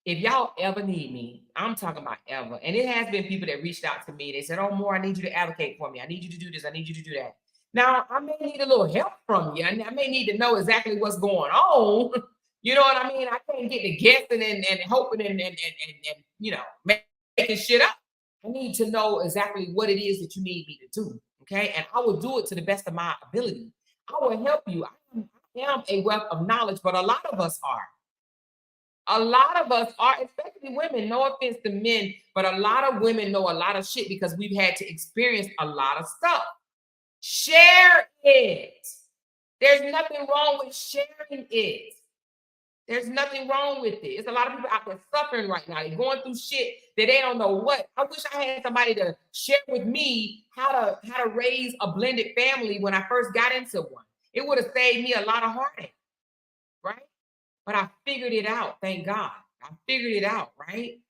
If y'all ever need me, I'm talking about ever. And it has been people that reached out to me. They said, oh, More, I need you to advocate for me. I need you to do this. I need you to do that. Now, I may need a little help from you. I may need to know exactly what's going on. You know what I mean? I can't get to guessing and hoping and making shit up. I need to know exactly what it is that you need me to do. Okay. And I will do it to the best of my ability. I will help you. I am a wealth of knowledge, but a lot of us are. A lot of us are, especially women. No offense to men, but a lot of women know a lot of shit because we've had to experience a lot of stuff. Share it. There's nothing wrong with sharing it. There's nothing wrong with it. It's a lot of people out there suffering right now. They're going through shit that they don't know what. I wish I had somebody to share with me how to raise a blended family when I first got into one. It would have saved me a lot of heartache, right? But I figured it out, thank God. I figured it out, right?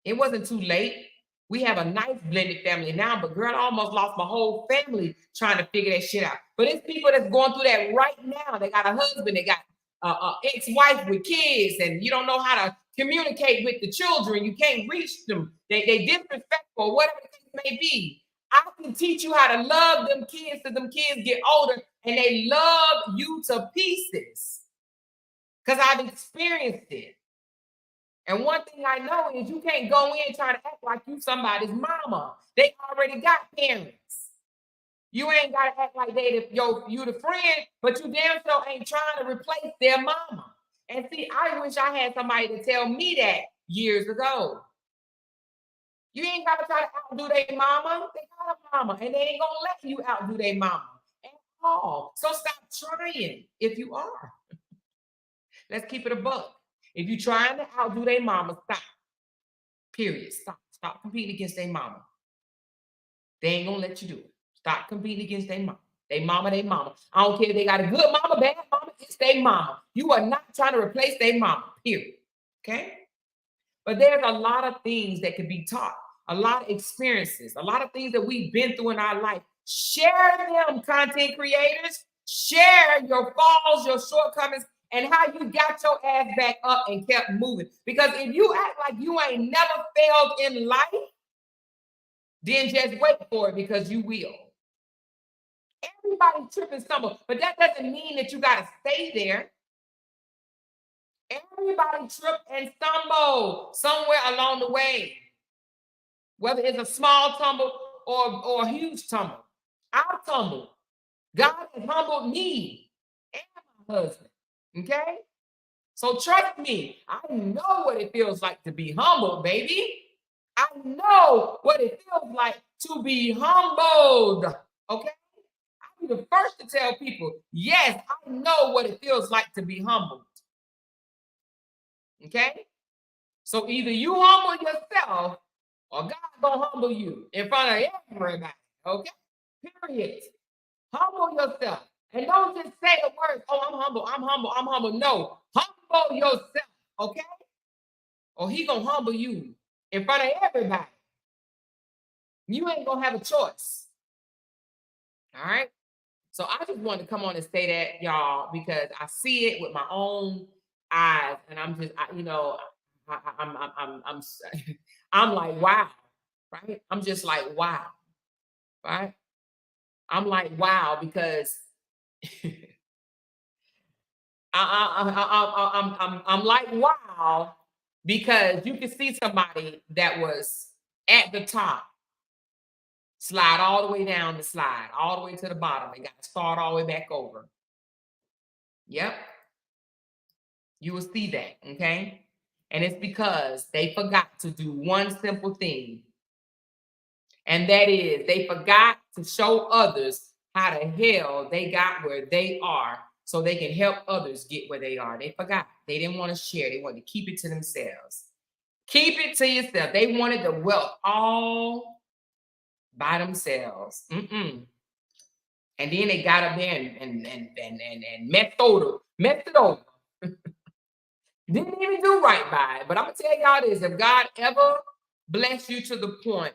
It wasn't too late. We have a nice blended family now, but girl, I almost lost my whole family trying to figure that shit out. But it's people that's going through that right now. They got a husband, they got an ex-wife with kids, and you don't know how to communicate with the children. You can't reach them. They disrespectful, whatever the case may be. I can teach you how to love them kids so them kids get older and they love you to pieces. Because I've experienced it. And one thing I know is you can't go in trying to act like you somebody's mama. They already got parents. You ain't got to act like you the friend, but you damn sure ain't trying to replace their mama. And see, I wish I had somebody to tell me that years ago. You ain't got to try to outdo their mama. They got a mama, and they ain't going to let you outdo their mama at all. So stop trying if you are. Let's keep it a buck. If you're trying to outdo their mama, stop. Period. Stop. Stop competing against their mama. They ain't gonna let you do it. Stop competing against their mama. They mama, they mama. I don't care if they got a good mama, bad mama, it's their mama. You are not trying to replace their mama, period. Okay? But there's a lot of things that can be taught, a lot of experiences, a lot of things that we've been through in our life. Share them, content creators. Share your falls, your shortcomings, and how you got your ass back up and kept moving. Because if you act like you ain't never failed in life, then just wait for it, because you will. Everybody trip and stumble, but that doesn't mean that you got to stay there. Everybody trip and stumble somewhere along the way, whether it's a small tumble or a huge tumble. I've tumbled. God has humbled me and my husband. Okay? So trust me, I know what it feels like to be humbled, baby. I know what it feels like to be humbled. Okay? I'll be the first to tell people, yes, I know what it feels like to be humbled. Okay? So either you humble yourself or God gonna humble you in front of everybody. Okay? Period. Humble yourself. And don't just say the words, oh, I'm humble, I'm humble, I'm humble. No, humble yourself, okay? Or he gonna humble you in front of everybody. You ain't gonna have a choice. All right? So I just wanted to come on and say that, y'all, because I see it with my own eyes, and I'm just, I'm I'm like, wow, right? I'm just like, wow, right? I'm like, wow, because I'm like, wow, because you can see somebody that was at the top slide all the way down the slide, all the way to the bottom, and got to start all the way back over. Yep. You will see that, okay? And it's because they forgot to do one simple thing. And that is they forgot to show others how the hell they got where they are so they can help others get where they are. They forgot. They didn't want to share. They wanted to keep it to themselves. Keep it to yourself. They wanted the wealth all by themselves. And then they got up there and messed it over. Didn't even do right by it. But I'm gonna tell y'all this: if God ever bless you to the point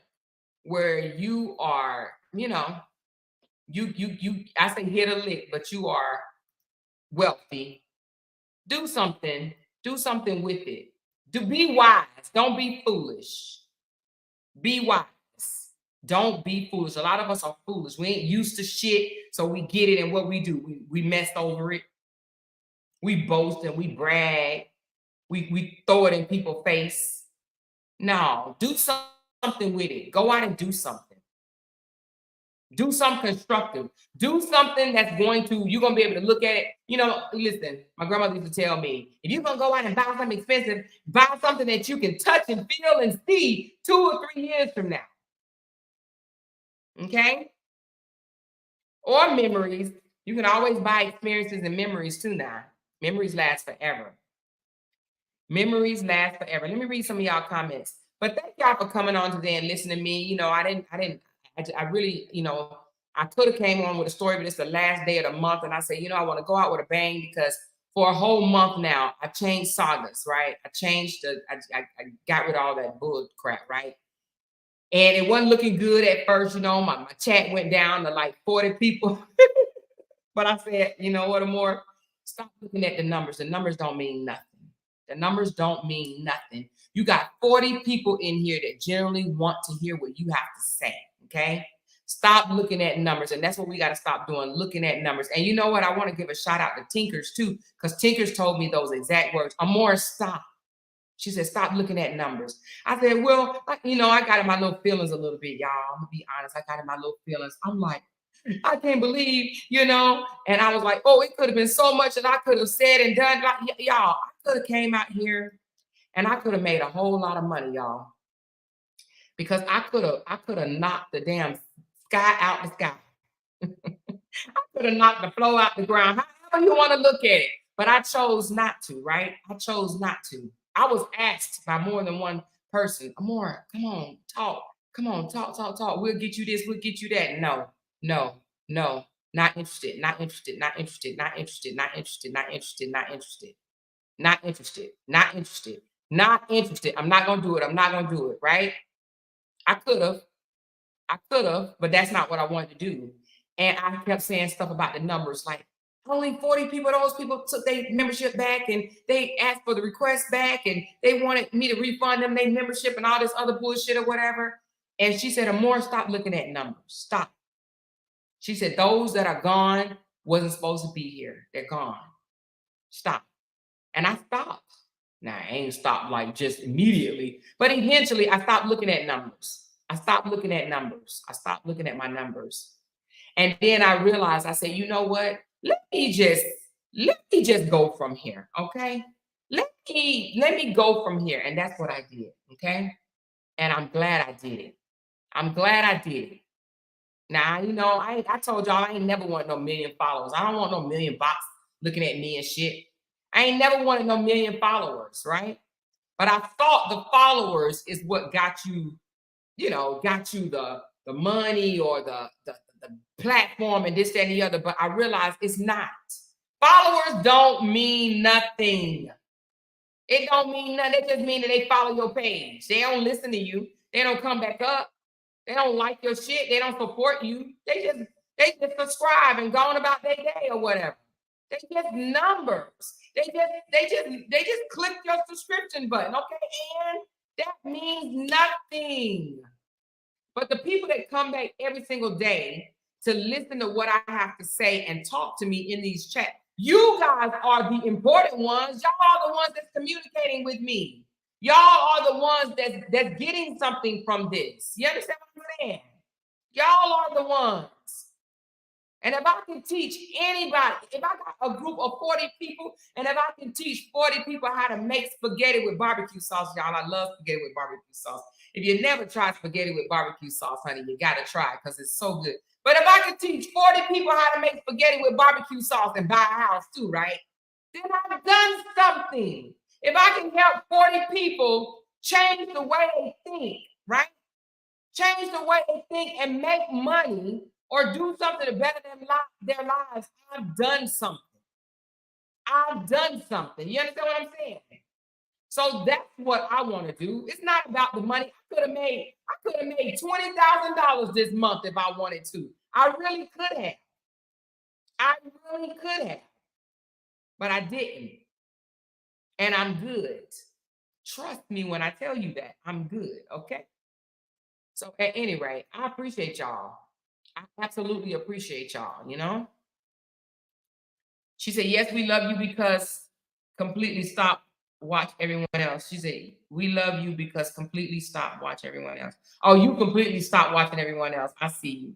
where you are, you I say hit a lick, but you are wealthy, do something with it. Be wise, don't be foolish. Be wise. Don't be foolish. A lot of us are foolish. We ain't used to shit, so we get it, and what we do, we mess over it. We boast and we brag. We throw it in people's face. No, do something with it. Go out and do something. Do something constructive. Do something that's going to, you're going to be able to look at it. Listen, my grandmother used to tell me, if you're going to go out and buy something expensive, buy something that you can touch and feel and see 2 or 3 years from now. Okay? Or memories. You can always buy experiences and memories too now. Memories last forever. Memories last forever. Let me read some of y'all comments. But thank y'all for coming on today and listening to me. I really, I could have came on with a story, but it's the last day of the month. And I say, I want to go out with a bang because for a whole month now, I changed sagas, right? I got rid of all that bull crap, right? And it wasn't looking good at first, my chat went down to like 40 people. But I said, you know what, Amor? Stop looking at the numbers. The numbers don't mean nothing. The numbers don't mean nothing. You got 40 people in here that generally want to hear what you have to say, okay? Stop looking at numbers, and that's what we got to stop doing, looking at numbers. And you know what? I want to give a shout out to Tinkers, too, because Tinkers told me those exact words. Amor, stop. She said, stop looking at numbers. I said, well, I got in my little feelings a little bit, y'all. I'm going to be honest. I got in my little feelings. I'm like, I can't believe, and I was like, oh, it could have been so much that I could have said and done. Like, y'all, I could have came out here and I could have made a whole lot of money, y'all. Because I could have knocked the damn sky out the sky. I could have knocked the floor out the ground. However you want to look at it. But I chose not to, right? I chose not to. I was asked by more than one person, Amora, come on, talk. Come on, talk. We'll get you this, we'll get you that. No, no, no, not interested, not interested, not interested, not interested, not interested, not interested, not interested, not interested, not interested, not interested. I'm not gonna do it. I'm not gonna do it, right? I could have, but that's not what I wanted to do. And I kept saying stuff about the numbers, like only 40 people, those people took their membership back and they asked for the request back and they wanted me to refund them their membership and all this other bullshit or whatever. And she said, Amora, stop looking at numbers. Stop. She said, those that are gone wasn't supposed to be here. They're gone. Stop. And I stopped. Now, I ain't stopped like just immediately, but eventually I stopped looking at numbers. I stopped looking at numbers. I stopped looking at my numbers. And then I realized, I said, you know what? Let me just go from here. Okay. Let me go from here. And that's what I did. Okay. And I'm glad I did it. I'm glad I did it. Now, you know, I told y'all I ain't never want no million followers. I don't want no million bots looking at me and shit. I ain't never wanted no million followers, right? But I thought the followers is what got you, you know, got you the money or the platform and this, that, and the other. But I realized it's not. Followers don't mean nothing. It don't mean nothing. It just mean that they follow your page. They don't listen to you. They don't come back up. They don't like your shit. They don't support you. They just subscribe and go on about their day or whatever. They just numbers. They just click your subscription button. Okay, and that means nothing. But the people that come back every single day to listen to what I have to say and talk to me in these chats, you guys are the important ones. Y'all are the ones that's communicating with me. Y'all are the ones that's getting something from this. You understand what I'm saying? Y'all are the ones. And if I can teach anybody, if I got a group of 40 people, and if I can teach 40 people how to make spaghetti with barbecue sauce, y'all, I love spaghetti with barbecue sauce. If you never tried spaghetti with barbecue sauce, honey, you got to try it because it's so good. But if I can teach 40 people how to make spaghetti with barbecue sauce and buy a house too, right? Then I've done something. If I can help 40 people change the way they think, right? Change the way they think and make money or do something to better their lives, I've done something. I've done something. You understand what I'm saying? So that's what I want to do. It's not about the money. I could have made $20,000 this month if I wanted to. I really could have. But I didn't. And I'm good. Trust me when I tell you that. I'm good. Okay. So at any rate, I appreciate y'all. I absolutely appreciate y'all, you know? She said, yes, we love you because completely stop, watch everyone else. She said, we love you because completely stop, watch everyone else. Oh, you completely stop watching everyone else. I see you.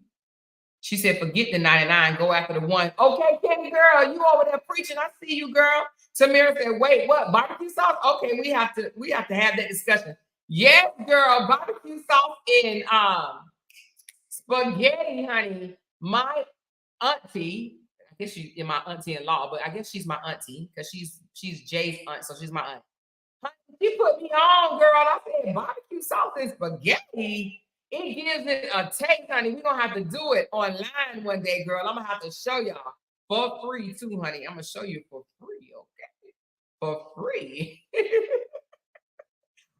She said, forget the 99, go after the one. Okay, Kenny girl, you over there preaching. I see you, girl. Tamira said, wait, what? Barbecue sauce? Okay, we have to have that discussion. Yes, girl, barbecue sauce in spaghetti, honey. My auntie, I guess she's my auntie-in-law, but I guess she's my auntie because she's Jay's aunt, so she's my aunt. Honey, she put me on, girl. I said barbecue sauce and spaghetti. It gives it a taste, honey. We're gonna have to do it online one day, girl. I'm gonna have to show y'all for free too, honey. I'm gonna show you for free, okay? For free.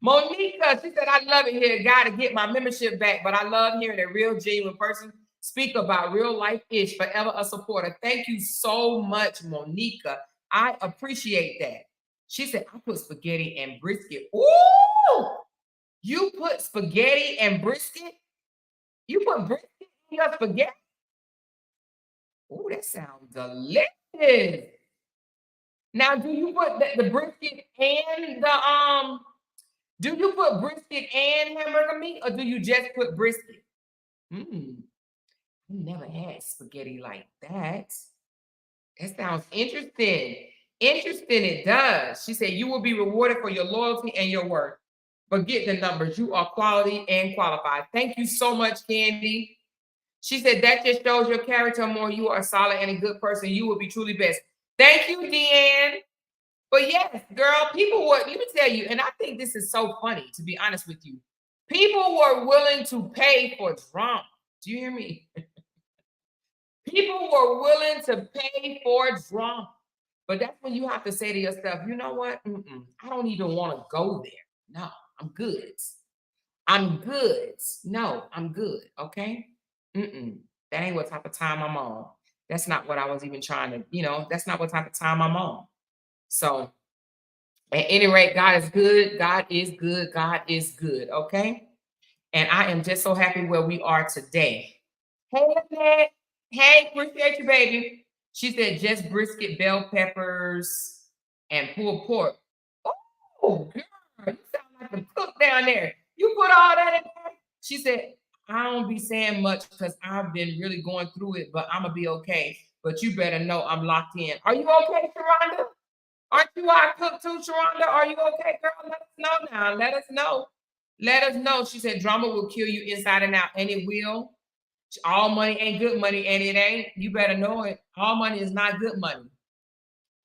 Monica, she said, I love it here. Got to get my membership back, but I love hearing a real, genuine person speak about real life ish. Forever a supporter. Thank you so much, Monica. I appreciate that. She said, I put spaghetti and brisket. Ooh, you put spaghetti and brisket? You put brisket in your spaghetti? Ooh, that sounds delicious. Now, do you put the brisket and the do you put brisket and hamburger meat, or do you just put brisket? I never had spaghetti like that. That sounds interesting. Interesting, it does. She said, you will be rewarded for your loyalty and your work. But get the numbers. You are quality and qualified. Thank you so much, Candy. She said, that just shows your character more. You are solid and a good person. You will be truly best. Thank you, Deanne. But yes, girl, people were, let me tell you, and I think this is so funny, to be honest with you. People were willing to pay for drama. Do you hear me? People were willing to pay for drama. But that's when you have to say to yourself, you know what? I don't even want to go there. No, I'm good. I'm good. No, I'm good. Okay. That ain't what type of time I'm on. That's not what I was even trying to, that's not what type of time I'm on. So at any rate, God is good. God is good. God is good. Okay. And I am just so happy where we are today. Hey, Annette. Hey, appreciate you, baby. She said just brisket, bell peppers, and pulled pork. Oh, girl, you sound like a cook down there. You put all that in there? She said, I don't be saying much because I've been really going through it, but I'm going to be okay. But you better know I'm locked in. Are you okay, Sharonda? Aren't you our cook too, Sharonda? Are you okay, girl? Let us know now. Let us know. Let us know. She said, drama will kill you inside and out, and it will. All money ain't good money, and it ain't. You better know it. All money is not good money.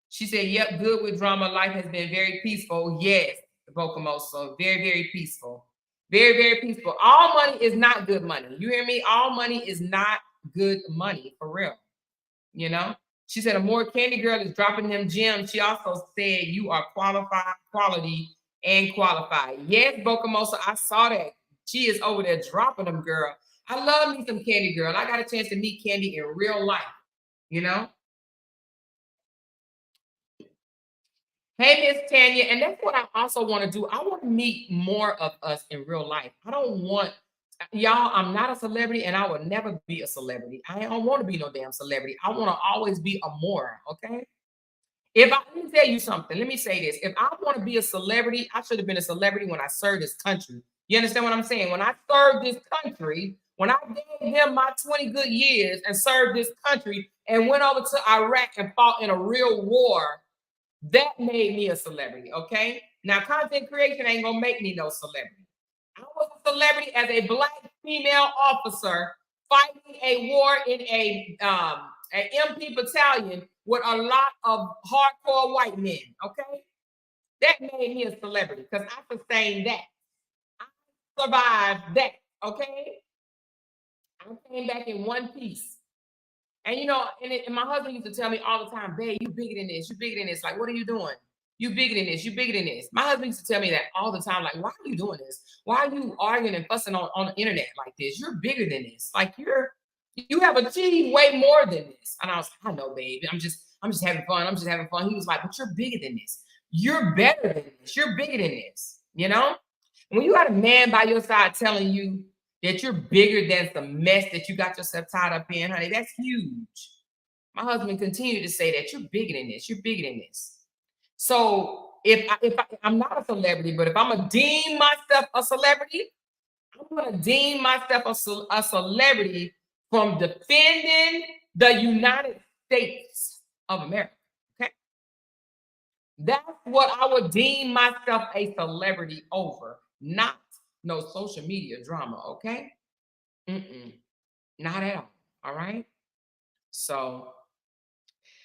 She said, yep, good with drama. Life has been very peaceful. Yes, Bokomo. So very, very peaceful. Very, very peaceful. All money is not good money. You hear me? All money is not good money, for real. You know? She said, a more candy girl is dropping them gems. She also said, you are qualified, quality, and qualified. Yes, Bokomosa, I saw that. She is over there dropping them, girl. I love me some Candy Girl. I got a chance to meet Candy in real life, you know? Hey, Miss Tanya, and that's what I also want to do. I want to meet more of us in real life. I don't want, y'all, I'm not a celebrity and I will never be a celebrity. I don't want to be no damn celebrity. I want to always be a moron, okay? Let me tell you something. Let me say this. If I want to be a celebrity, I should have been a celebrity when I served this country. You understand what I'm saying? When I served this country, when I gave him my 20 good years and served this country and went over to Iraq and fought in a real war, that made me a celebrity, okay? Now, content creation ain't gonna make me no celebrity. I was a celebrity as a Black female officer fighting a war in an MP battalion with a lot of hardcore white men, okay? That made me a celebrity because I sustained that. I survived that, okay? I came back in one piece. And and my husband used to tell me all the time, babe, you bigger than this, you bigger than this. Like, what are you doing? You bigger than this, you bigger than this. My husband used to tell me that all the time. Like, why are you doing this? Why are you arguing and fussing on the internet like this? You're bigger than this. Like you have achieved way more than this. And I was like, I know, baby. I'm just having fun. I'm just having fun. He was like, but you're bigger than this. You're better than this. You're bigger than this. You know? When you got a man by your side telling you that you're bigger than the mess that you got yourself tied up in, honey, that's huge. My husband continued to say that you're bigger than this. You're bigger than this. So I'm not a celebrity, but if I'm gonna deem myself a celebrity, I'm gonna deem myself a celebrity from defending the United States of America. Okay, that's what I would deem myself a celebrity over, not no social media drama. Okay. Not at all. All right. So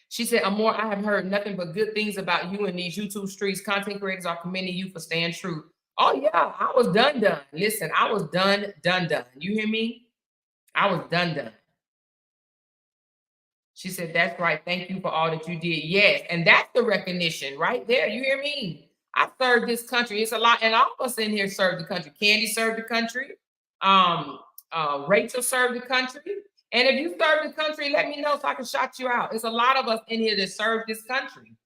she said, Amor, I have heard nothing but good things about you in these YouTube streets. Content creators are commending you for staying true. Oh, yeah. I was done. Listen, I was done. You hear me? I was done. She said, that's right. Thank you for all that you did. Yes. And that's the recognition right there. You hear me? I served this country. It's a lot. And all of us in here served the country. Candy served the country. Rachel served the country. And if you serve the country, let me know so I can shout you out. It's a lot of us in here that serve this country.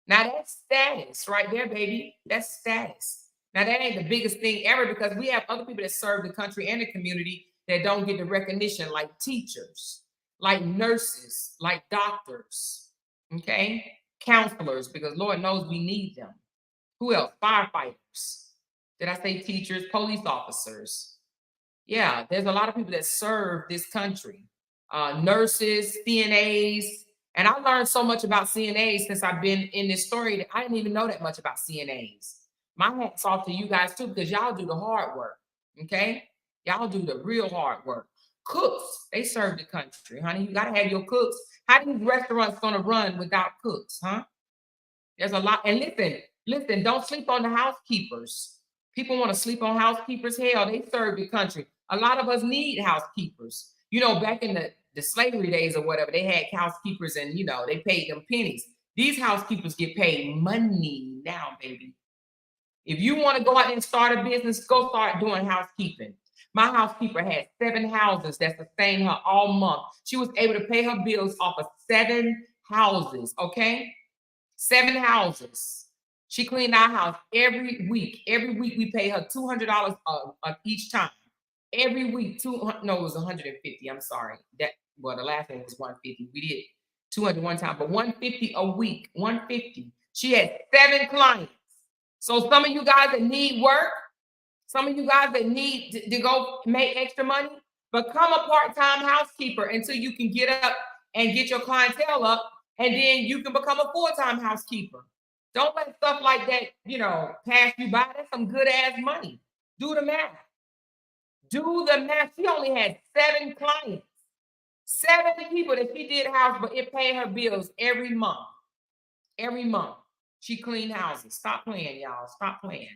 Now that's status right there, baby. That's status. Now that ain't the biggest thing ever because we have other people that serve the country and the community that don't get the recognition, like teachers, like nurses, like doctors, okay? Counselors, because Lord knows we need them. Who else? Firefighters. Did I say teachers? Police officers. Yeah, there's a lot of people that serve this country. Nurses, CNAs. And I learned so much about CNAs since I've been in this story that I didn't even know that much about CNAs. My hat's off to you guys too, because y'all do the hard work. Okay? Y'all do the real hard work. Cooks, they serve the country, honey. You got to have your cooks. How these restaurants going to run without cooks, huh? There's a lot. And listen, don't sleep on the housekeepers. People want to sleep on housekeepers. Hell, they serve the country. A lot of us need housekeepers. You know, back in the slavery days or whatever, they had housekeepers and, you know, they paid them pennies. These housekeepers get paid money now, baby. If you want to go out and start a business, go start doing housekeeping. My housekeeper had 7 houses that sustained her all month. She was able to pay her bills off of 7 houses, okay? 7 houses. She cleaned our house every week. Every week we pay her $200 each time. Every week, it was 150. I'm sorry. The last one was 150. We did 200 one time, but 150 a week. 150. She had 7 clients. So some of you guys that need work, some of you guys that need to go make extra money, become a part-time housekeeper until you can get up and get your clientele up, and then you can become a full-time housekeeper. Don't let stuff like that, you know, pass you by. That's some good-ass money. Do the math. Do the math. She only had 7 clients. 7 people that she did house, but it paid her bills every month. Every month. She cleaned houses. Stop playing, y'all. Stop playing.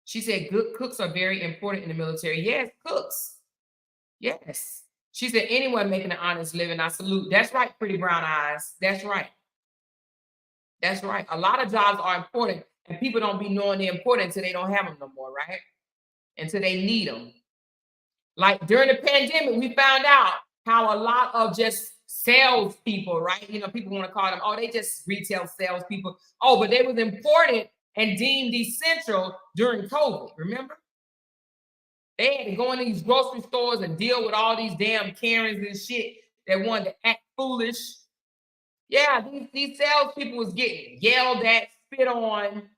She said good cooks are very important in the military. Yes, cooks. Yes. She said anyone making an honest living, I salute. That's right, pretty brown eyes. That's right. That's right. A lot of jobs are important, and people don't be knowing they're important until they don't have them no more, right? Until they need them. Like during the pandemic, we found out how a lot of just salespeople, right? You know, people want to call them, oh, they just retail salespeople. Oh, but they was important and deemed essential during COVID, remember? They had to go in these grocery stores and deal with all these damn Karens and shit that wanted to act foolish. Yeah, these salespeople was getting yelled at, spit on,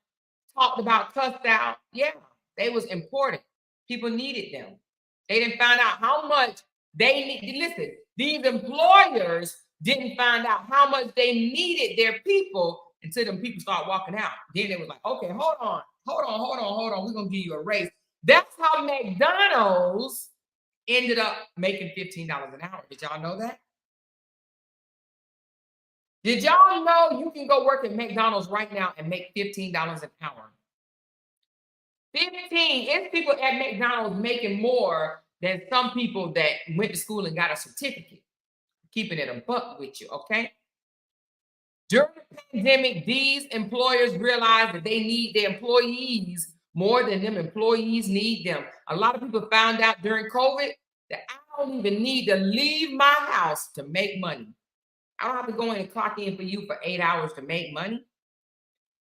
talked about, cussed out. Yeah, they was important. People needed them. They didn't find out how much they need. Listen, these employers didn't find out how much they needed their people until them people start walking out. Then they was like, okay, hold on. We're gonna give you a raise. That's how McDonald's ended up making $15 an hour. Did y'all know that? Did y'all know you can go work at McDonald's right now and make $15 an hour? 15. It's people at McDonald's making more than some people that went to school and got a certificate. Keeping it a buck with you, okay? During the pandemic, these employers realized that they need their employees more than them employees need them. A lot of people found out during COVID that I don't even need to leave my house to make money. I don't have to go in and clock in for you for 8 hours to make money.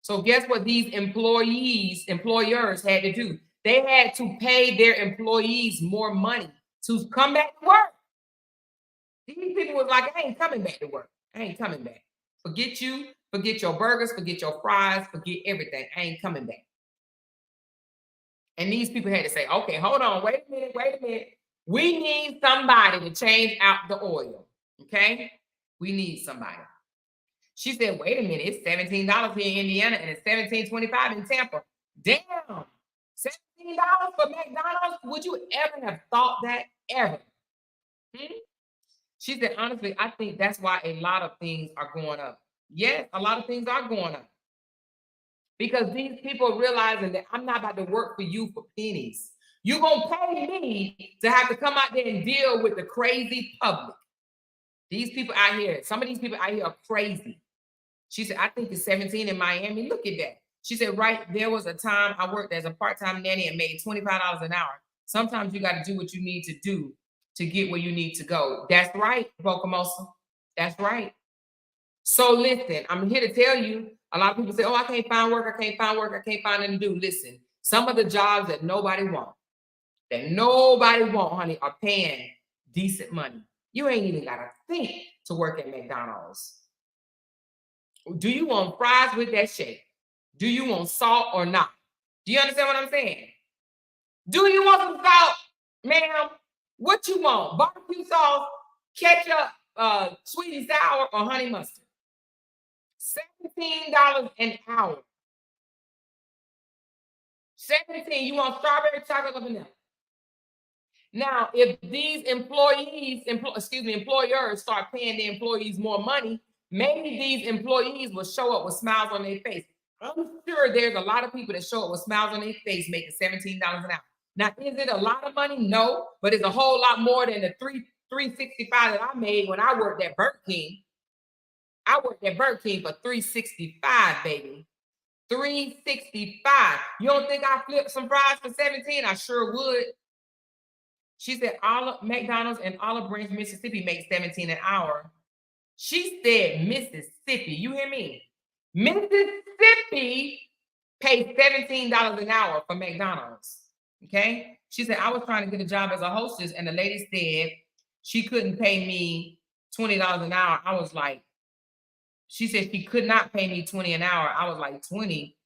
So guess what these employers had to do? They had to pay their employees more money to come back to work. These people was like, I ain't coming back to work. I ain't coming back. Forget you, forget your burgers, forget your fries, forget everything. I ain't coming back. And these people had to say, okay, hold on, wait a minute. We need somebody to change out the oil, okay? We need somebody. She said, wait a minute, it's $17 here in Indiana and it's $17.25 in Tampa. Damn, $17 for McDonald's? Would you ever have thought that? Ever? She said, honestly, I think that's why a lot of things are going up. Yes, a lot of things are going up. Because these people are realizing that I'm not about to work for you for pennies. You're going to pay me to have to come out there and deal with the crazy public. These people out here, some of these people out here are crazy. She said, I think it's 17 in Miami. Look at that. She said, right, there was a time I worked as a part-time nanny and made $25 an hour. Sometimes you got to do what you need to do to get where you need to go. That's right, Bocamosa. That's right. So listen, I'm here to tell you, a lot of people say, oh, I can't find work. I can't find nothing to do. Listen, some of the jobs that nobody wants, honey, are paying decent money. You ain't even got to think to work at McDonald's. Do you want fries with that shake? Do you want salt or not? Do you understand what I'm saying? Do you want some salt, ma'am? What you want? Barbecue sauce, ketchup, sweet and sour, or honey mustard? $17 an hour. 17. You want strawberry, chocolate, or vanilla? Now, if these employers start paying the employees more money, maybe these employees will show up with smiles on their face. I'm sure there's a lot of people that show up with smiles on their face making $17 an hour. Now, is it a lot of money? No, but it's a whole lot more than the $365 that I made when I worked at Burger King. I worked at Burger King for $365, baby. $365. You don't think I flipped some fries for 17? I sure would. She said McDonald's in Olive Branch, Mississippi makes 17 an hour. She said Mississippi. You hear me? Mississippi pays $17 an hour for McDonald's. Okay. She said, I was trying to get a job as a hostess, and the lady said she couldn't pay me $20 an hour. I was like, she said she could not pay me 20 an hour. I was like, 20?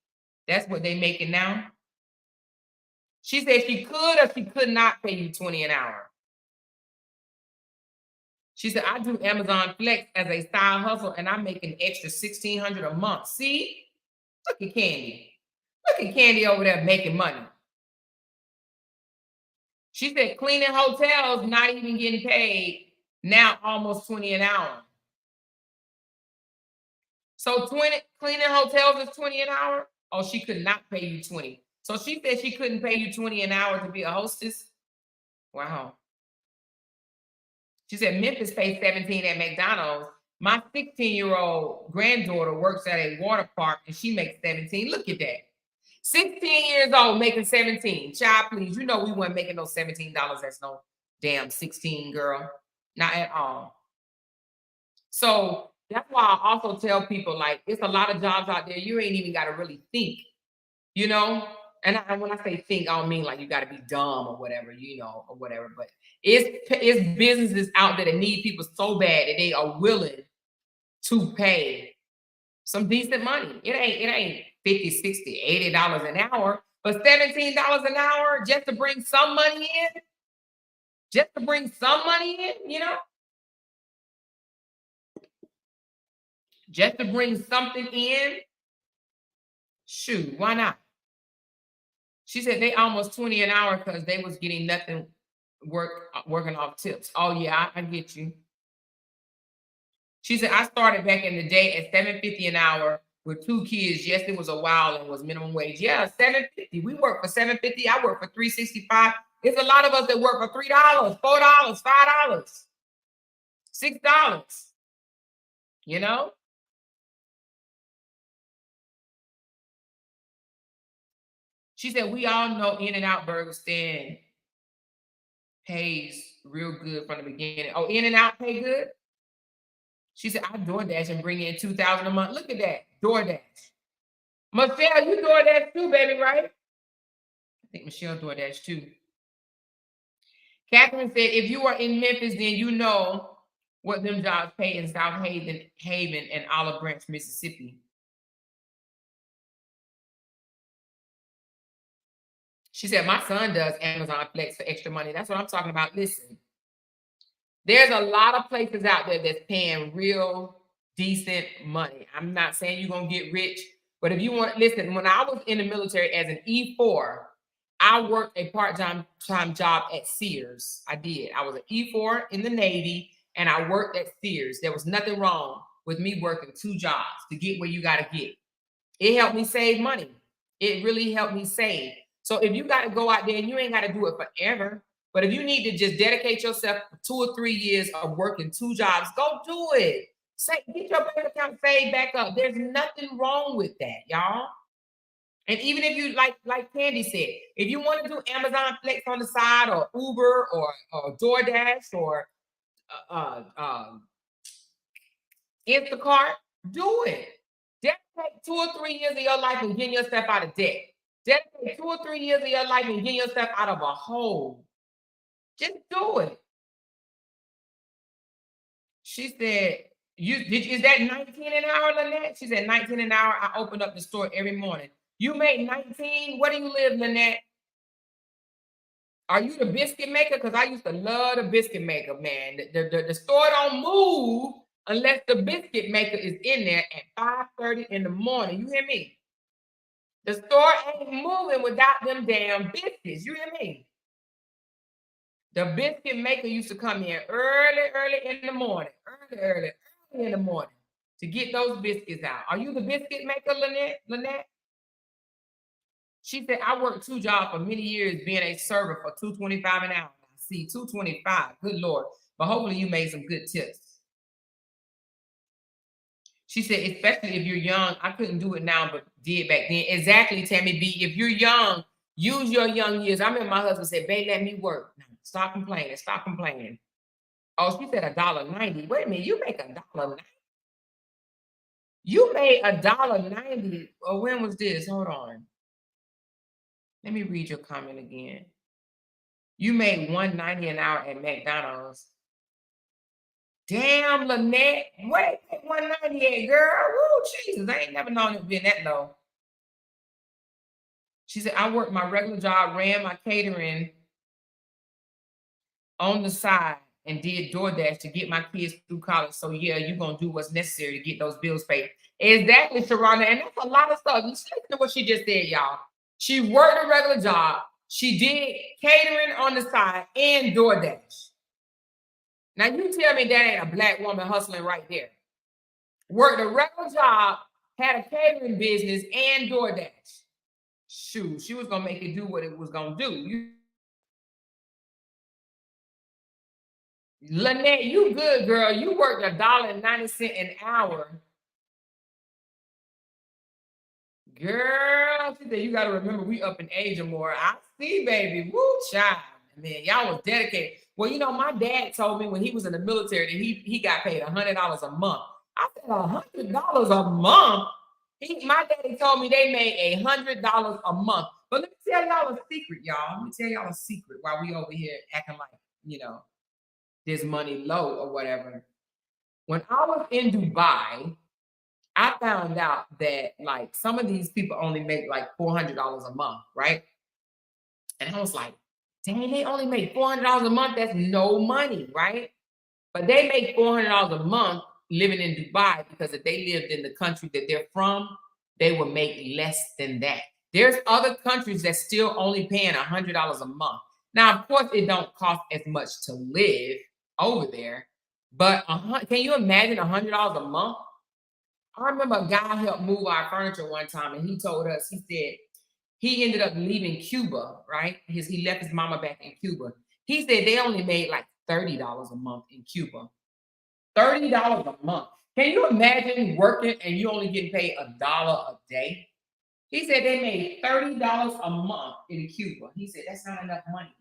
That's what they making now? She said she could or she could not pay you 20 an hour. She said, I do Amazon Flex as a side hustle and I make an extra $1,600 a month. See? Look at Candy. Look at Candy over there making money. She said cleaning hotels, not even getting paid, now almost 20 an hour. So cleaning hotels is 20 an hour? Oh, she could not pay you 20. So she said she couldn't pay you 20 an hour to be a hostess? Wow. She said Memphis pays 17 at McDonald's. My 16-year-old granddaughter works at a water park and she makes 17. Look at that. 16 years old making 17. Child, please. You know we weren't making no $17. That's no damn 16, girl. Not at all. So that's why I also tell people, like, it's a lot of jobs out there. You ain't even got to really think, you know? And when I say think, I don't mean like you got to be dumb or whatever, you know, or whatever. But it's businesses out there that need people so bad that they are willing to pay some decent money. It ain't 50, 60, $80 an hour, but $17 an hour just to bring some money in. Just to bring some money in, you know? Just to bring something in. Shoot, why not? She said they almost 20 an hour because they was getting nothing working off tips. Oh yeah, I get you. She said I started back in the day at $7.50 an hour with 2 kids. Yes, it was a while and was minimum wage. Yeah, $7.50. We work for $7.50. I work for $3.65. There's a lot of us that work for $3, $4, $5, $6. You know? She said, we all know In-N-Out Burger stand pays real good from the beginning. Oh, In-N-Out pay good? She said, I DoorDash and bring in $2,000 a month. Look at that, DoorDash. Michelle, you DoorDash too, baby, right? I think Michelle DoorDash too. Catherine said, if you are in Memphis, then you know what them jobs pay in South Haven and Olive Branch, Mississippi. She said, my son does Amazon Flex for extra money. That's what I'm talking about. Listen, there's a lot of places out there that's paying real decent money. I'm not saying you're going to get rich, but if you want, listen, when I was in the military as an E4, I worked a part-time job at Sears. I did. I was an E4 in the Navy and I worked at Sears. There was nothing wrong with me working 2 jobs to get where you got to get. It helped me save money. It really helped me save. So if you got to go out there and you ain't got to do it forever, but if you need to just dedicate yourself for 2 or 3 years of working 2 jobs, go do it. Get your bank account saved back up. There's nothing wrong with that, y'all. And even if you like Candy said, if you want to do Amazon Flex on the side or Uber or DoorDash or Instacart, do it. Dedicate 2 or 3 years of your life and getting yourself out of debt. Dedicate 2 or 3 years of your life and getting yourself out of a hole. Just do it. She said, is that 19 an hour, Lynette? She said 19 an hour. I open up the store every morning. You make 19? Where do you live, Lynette? Are you the biscuit maker? Because I used to love the biscuit maker, man. The store don't move unless the biscuit maker is in there at 5:30 in the morning. You hear me? The store ain't moving without them damn biscuits. You hear me? The biscuit maker used to come in early in the morning, early in the morning to get those biscuits out. Are you the biscuit maker, Lynette? She said, I worked 2 jobs for many years being a server for $2.25 an hour. See, $2.25, good Lord. But hopefully you made some good tips. She said, especially if you're young, I couldn't do it now, but did back then. Exactly, Tammy B. If you're young, use your young years. I remember my husband said, babe, let me work. Stop complaining. Stop complaining. Oh, she said $1.90. Wait a minute, you make $1.90? You made $1.90. Oh, when was this? Hold on. Let me read your comment again. You made $1.90 an hour at McDonald's. Damn, Lynette. What they pay $1.90 at, girl? Woo, Jesus. I ain't never known it been that low. She said, I worked my regular job, ran my catering on the side, and did DoorDash to get my kids through college. So yeah, you're gonna do what's necessary to get those bills paid. Exactly, Sharonda. And that's a lot of stuff. Listen to what she just said, y'all. She worked a regular job, she did catering on the side and DoorDash. Now you tell me that ain't a black woman hustling right there. Worked a regular job, had a catering business and DoorDash. Shoot, she was gonna make it do what it was gonna do. Lynette, you good, girl. You worked $1.90 an hour. Girl, she said, you got to remember, we up in age or more. I see, baby. Woo, child. Man, y'all was dedicated. Well, you know, my dad told me when he was in the military that he got paid $100 a month. I said, $100 a month? My daddy told me they made $100 a month. But let me tell y'all a secret, y'all. Let me tell y'all a secret while we over here acting like, you know, this money low or whatever. When I was in Dubai, I found out that like some of these people only make like $400 a month, right? And I was like, dang, they only make $400 a month. That's no money, right? But they make $400 a month living in Dubai because if they lived in the country that they're from, they would make less than that. There's other countries that still only paying $100 a month. Now, of course, it don't cost as much to live over there, but can you imagine $100 a month? I remember a guy helped move our furniture one time, and he told us, he said he ended up leaving Cuba, right? He left his mama back in Cuba. He said they only made like $30 a month in Cuba. $30 a month. Can you imagine working and you only getting paid $1 a day? He said they made $30 a month in Cuba. He said that's not enough money.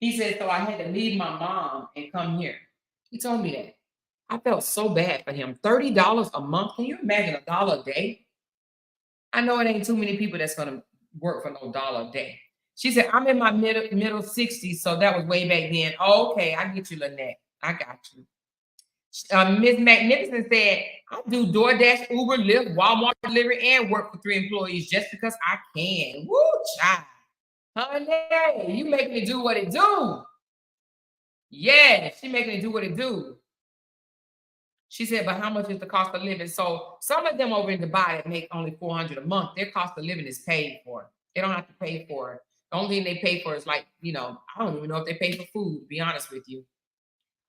He said, so I had to leave my mom and come here. He told me that. I felt so bad for him. $30 a month. Can you imagine $1 a day? I know it ain't too many people that's gonna work for no $1 a day. She said, I'm in my middle 60s, so that was way back then. Oh, okay, I get you, Lynette. I got you. Miss Magnificent said, I do DoorDash, Uber, Lyft, Walmart delivery, and work for 3 employees just because I can. Woo, child. Honey, you making it do what it do. Yeah, she making it do what it do. She said, but how much is the cost of living? So some of them over in Dubai that make only $400 a month, their cost of living is paid for. They don't have to pay for it. The only thing they pay for is like, you know, I don't even know if they pay for food, to be honest with you.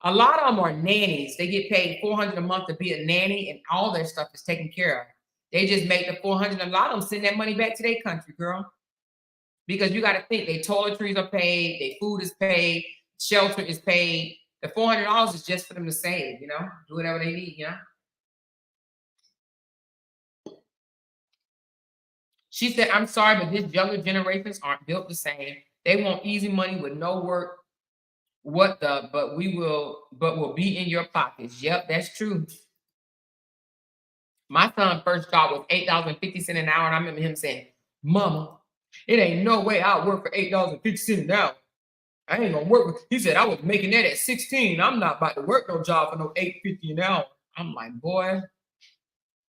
A lot of them are nannies. They get paid $400 a month to be a nanny, and all their stuff is taken care of. They just make the $400. A lot of them send that money back to their country, girl. Because you got to think, their toiletries are paid, their food is paid, shelter is paid. The $400 is just for them to save, you know, do whatever they need, you know. She said, I'm sorry, but these younger generations aren't built the same. They want easy money with no work. But will be in your pockets. Yep, that's true. My son's first job was $8.50 an hour, and I remember him saying, Mama, it ain't no way I'll work for $8.50 an hour. I ain't gonna work with. He said I was making that at 16. I'm not about to work no job for no $8.50 an hour. I'm like, boy.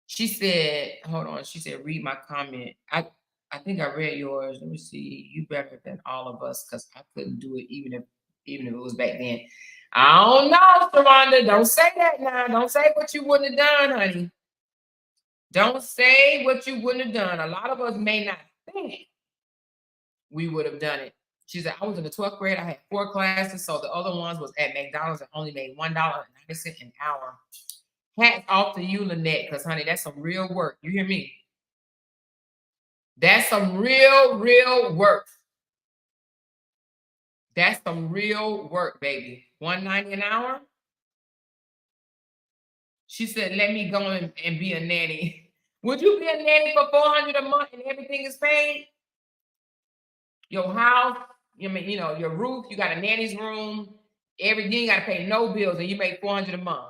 She said, hold on. She said, read my comment. I think I read yours. Let me see. You better than all of us because I couldn't do it even if it was back then. I don't know, Sharonda. Don't say that now. Don't say what you wouldn't have done, honey. Don't say what you wouldn't have done. A lot of us may not think we would have done it. She said, I was in the 12th grade. I had 4 classes. So the other ones was at McDonald's and only made $1.90 an hour. Hats off to you, Lynette, because, honey, that's some real work. You hear me? That's some real work. That's some real work, baby. $1.90 an hour? She said, let me go and be a nanny. Would you be a nanny for $400 a month and everything is paid? Your house, your roof, you got a nanny's room, everything, you got to pay no bills, and you make $400 a month.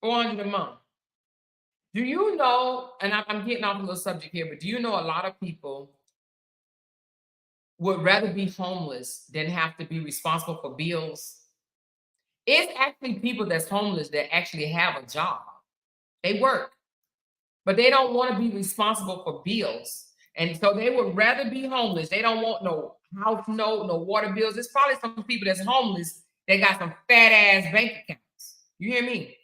$400 a month. Do you know, and I'm getting off a little subject here, but do you know a lot of people would rather be homeless than have to be responsible for bills? It's actually people that's homeless that actually have a job. They work, but they don't want to be responsible for bills. And so they would rather be homeless. They don't want no house note, no water bills. There's probably some people that's homeless that got some fat ass bank accounts. You hear me?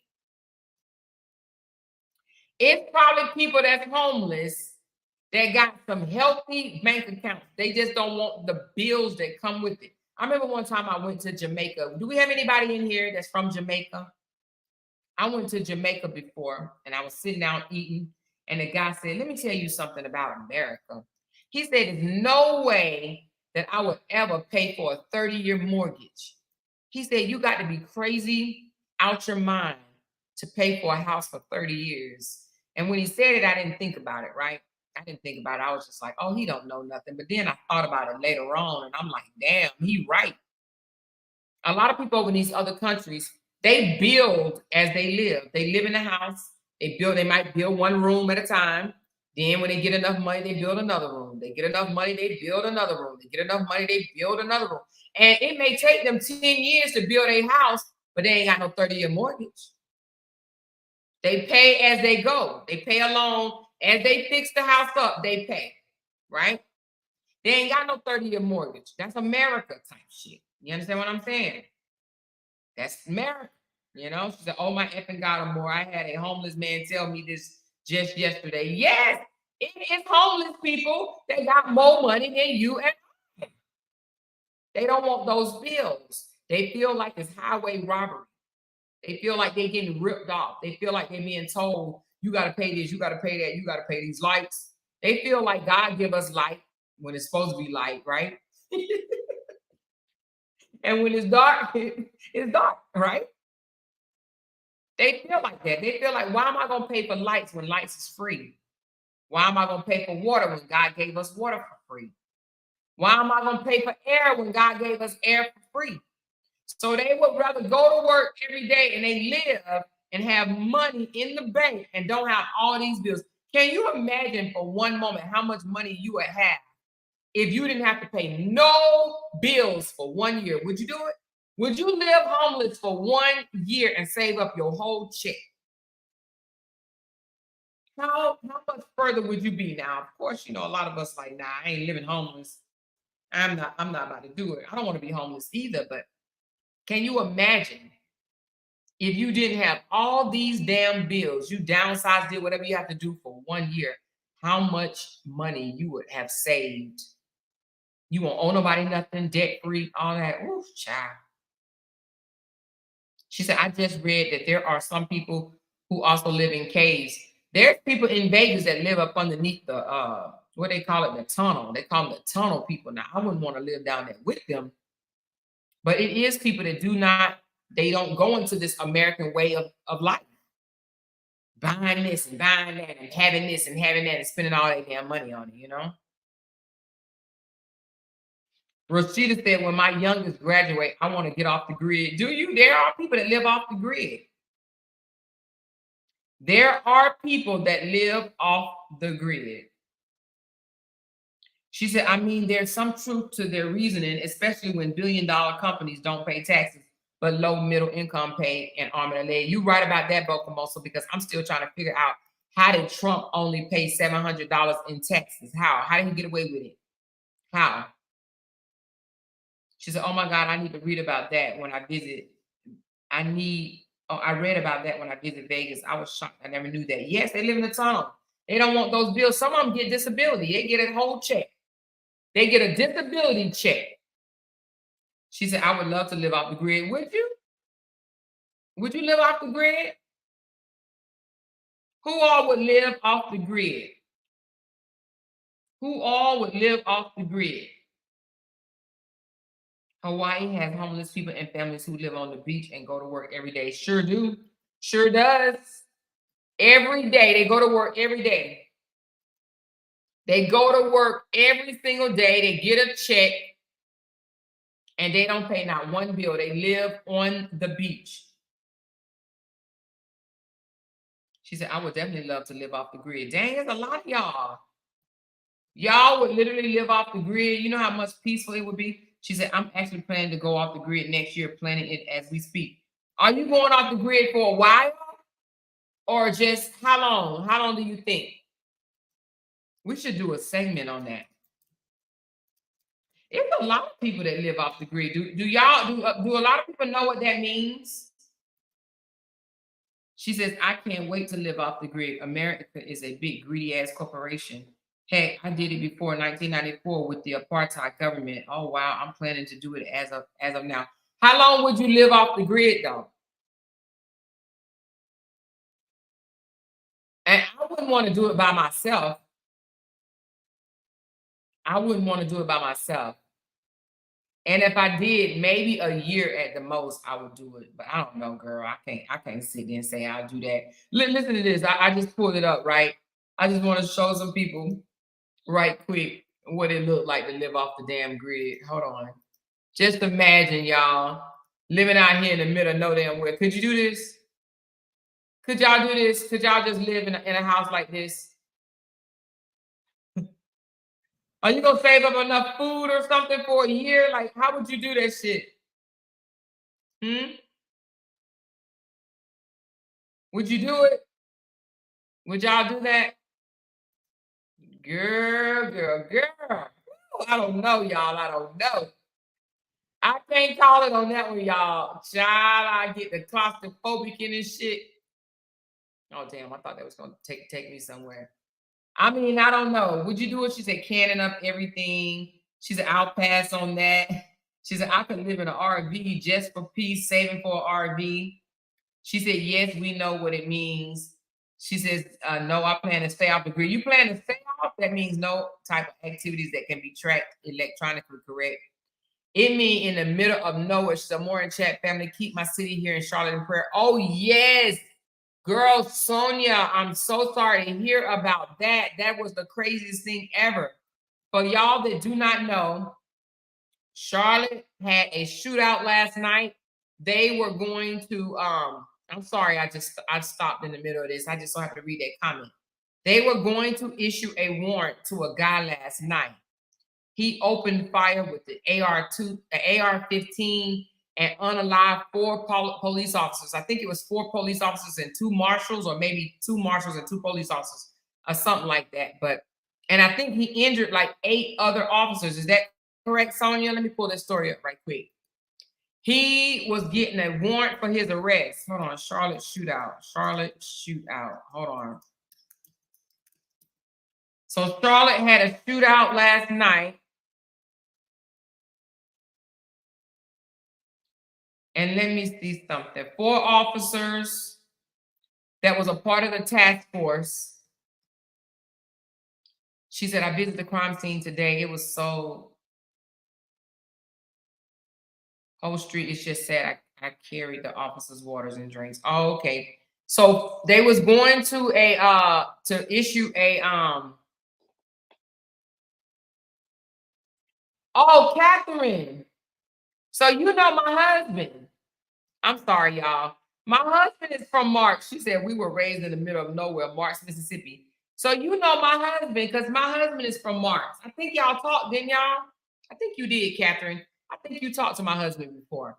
It's probably people that's homeless that got some healthy bank accounts. They just don't want the bills that come with it. I remember one time I went to Jamaica. Do we have anybody in here that's from Jamaica? I went to Jamaica before and I was sitting down eating, and the guy said, let me tell you something about America. He said, there's no way that I would ever pay for a 30-year mortgage. He said, you got to be crazy out your mind to pay for a house for 30 years. And when he said it, I didn't think about it, right? I didn't think about it. I was just like, oh, he don't know nothing. But then I thought about it later on, and I'm like, damn, he right. A lot of people over in these other countries, they build as they live. They live in a house. They might build one room at a time. Then when they get enough money, they build another room. They get enough money, they build another room. They get enough money, they build another room. And it may take them 10 years to build a house, but they ain't got no 30-year mortgage. They pay as they go. They pay along. As they fix the house up, they pay, right? They ain't got no 30-year mortgage. That's America type shit. You understand what I'm saying? That's America. She said, oh my effing God, Amore, I had a homeless man tell me this just yesterday. Yes, it is homeless people that got more money than you and I. They don't want those bills. They feel like it's highway robbery. They feel like they're getting ripped off. They feel like they're being told, you got to pay this, you got to pay that, you got to pay these lights. They feel like God give us light when it's supposed to be light, right? And when it's dark, it's dark, right? They feel like that. They feel like, why am I going to pay for lights when lights is free? Why am I going to pay for water when God gave us water for free? Why am I going to pay for air when God gave us air for free? So they would rather go to work every day and they live and have money in the bank and don't have all these bills. Can you imagine for one moment how much money you would have if you didn't have to pay no bills for 1 year? Would you do it? Would you live homeless for 1 year and save up your whole check? How much further would you be now? Of course, a lot of us like, nah, I ain't living homeless. I'm not about to do it. I don't want to be homeless either, but can you imagine if you didn't have all these damn bills, you downsized, did whatever you have to do for 1 year, how much money you would have saved? You won't owe nobody nothing, debt free, all that. Ooh, child. She said, I just read that there are some people who also live in caves. There's people in Vegas that live up underneath the what they call it, the tunnel. They call them the tunnel people. Now, I wouldn't want to live down there with them. But it is people that they don't go into this American way of life. Buying this and buying that and having this and having that and spending all that damn money on it, Rashida said, when my youngest graduate, I want to get off the grid. Do you? There are people that live off the grid. There are people that live off the grid. She said, I mean, there's some truth to their reasoning, especially when billion-dollar companies don't pay taxes, but low middle income pay and arm and a leg. You right about that, Bocamoso, because I'm still trying to figure out, how did Trump only pay $700 in taxes? How did he get away with it? How? She said, oh my God, I need to read about that when I visit. I read about that when I visit Vegas. I was shocked. I never knew that. Yes, they live in the tunnel. They don't want those bills. Some of them get disability. They get a whole check. They get a disability check. She said, I would love to live off the grid. Would you? Would you live off the grid? Who all would live off the grid? Who all would live off the grid? Hawaii has homeless people and families who live on the beach and go to work every day. Sure do. Sure does. Every day. They go to work every day. They go to work every single day. They get a check and they don't pay not one bill. They live on the beach. She said, I would definitely love to live off the grid. Dang, there's a lot of y'all. Y'all would literally live off the grid. You know how much peaceful it would be? She said, I'm actually planning to go off the grid next year, planning it as we speak. Are you going off the grid for a while? Or just how long? How long do you think? We should do a segment on that. It's a lot of people that live off the grid. Do a lot of people know what that means? She says, I can't wait to live off the grid. America is a big greedy ass corporation. Heck, I did it before 1994 with the apartheid government. Oh wow, I'm planning to do it as of now. How long would you live off the grid though? And I wouldn't want to do it by myself. I wouldn't want to do it by myself. And if I did, maybe a year at the most, I would do it. But I don't know, girl. I can't sit there and say I'll do that. Listen to this. I just pulled it up, right? I just want to show some people right quick what it looked like to live off the damn grid. Hold on. Just imagine, y'all, living out here in the middle of no damn where. Could you do this? Could y'all do this? Could y'all just live in a house like this? Are you gonna save up enough food or something for a year? Like, how would you do that shit? Would you do it? Would y'all do that? Girl. Ooh, I don't know, y'all. I don't know. I can't call it on that one, y'all. Child, I get the claustrophobic in this shit. Oh, damn. I thought that was going to take me somewhere. I mean, I don't know. Would you do it? She said, canning up everything. She said, I'll pass on that. She said, I could live in an RV just for peace, saving for an RV. She said, yes, we know what it means. She says, no, I plan to stay off the grid. You plan to stay off? That means no type of activities that can be tracked electronically, correct? It means in the middle of nowhere. Some more in chat, family, keep my city here in Charlotte in prayer. Oh, yes. Girl, Sonia, I'm so sorry to hear about that. That was the craziest thing ever. For y'all that do not know, Charlotte had a shootout last night. They were going to, I'm sorry, I stopped in the middle of this. I just so have to read that comment. They were going to issue a warrant to a guy last night. He opened fire with the AR-15 and unalived 4 police officers. I think it was 4 police officers and 2 marshals, or maybe 2 marshals and 2 police officers, or something like that. And I think he injured like 8 other officers. Is that correct, Sonia? Let me pull this story up right quick. He was getting a warrant for his arrest. Hold on, Charlotte shootout. Hold on. So Charlotte had a shootout last night. And let me see something. 4 officers that was a part of the task force. She said, I visited the crime scene today. It was so, whole street is just sad. I carried the officers' waters and drinks. Oh, okay. So they was going to issue a oh, Catherine. So you know my husband. I'm sorry, y'all. My husband is from Marks. She said we were raised in the middle of nowhere, Marks, Mississippi. So you know my husband, because my husband is from Marks. I think y'all talked, didn't y'all? I think you did, Catherine. I think you talked to my husband before.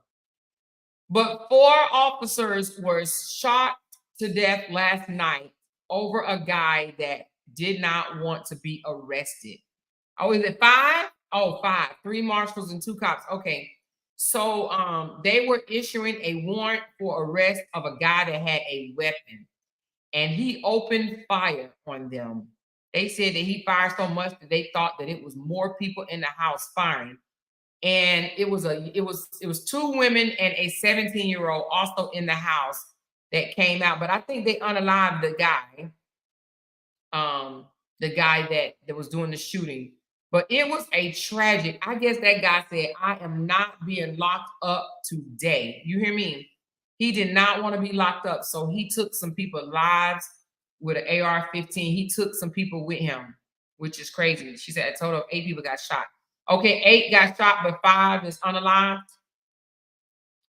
But 4 officers were shot to death last night over a guy that did not want to be arrested. Oh, is it 5? Oh, 5. 3 marshals and 2 cops. Okay. So they were issuing a warrant for arrest of a guy that had a weapon, and he opened fire on them. They said that he fired so much that they thought that it was more people in the house firing. And it was 2 women and a 17-year-old also in the house that came out. But I think they unalived the guy that was doing the shooting. But it was a tragic. I guess that guy said, I am not being locked up today. You hear me? He did not want to be locked up. So he took some people's lives with an AR-15. He took some people with him, which is crazy. She said a total of 8 people got shot. Okay, 8 got shot, but 5 is unalived.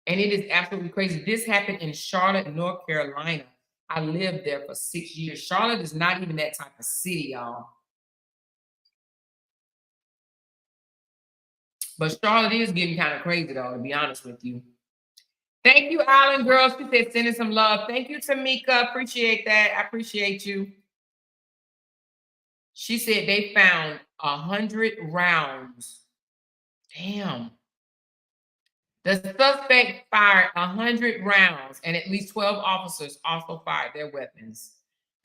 And it is absolutely crazy. This happened in Charlotte, North Carolina. I lived there for 6 years. Charlotte is not even that type of city, y'all. But Charlotte is getting kind of crazy, though, to be honest with you. Thank you, Island Girls. She said sending some love. Thank you, Tamika. Appreciate that. I appreciate you. She said they found 100 rounds. Damn. The suspect fired 100 rounds, and at least 12 officers also fired their weapons.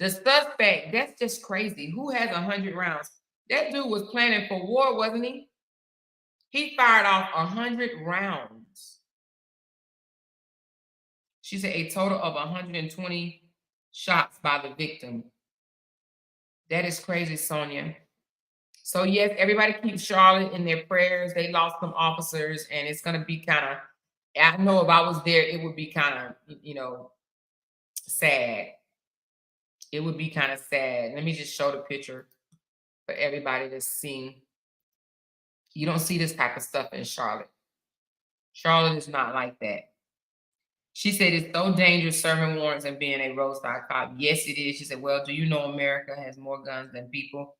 The suspect, that's just crazy. Who has 100 rounds? That dude was planning for war, wasn't he? He fired off 100 rounds. She said a total of 120 shots by the victim. That is crazy, Sonia. So yes, everybody keep Charlotte in their prayers. They lost some officers, and it's going to be kind of, I know if I was there, it would be kind of, sad. It would be kind of sad. Let me just show the picture for everybody to see. You don't see this type of stuff in Charlotte. Charlotte is not like that. She said it's so dangerous serving warrants and being a roadside cop. Yes, it is. She said, well, do you know America has more guns than people?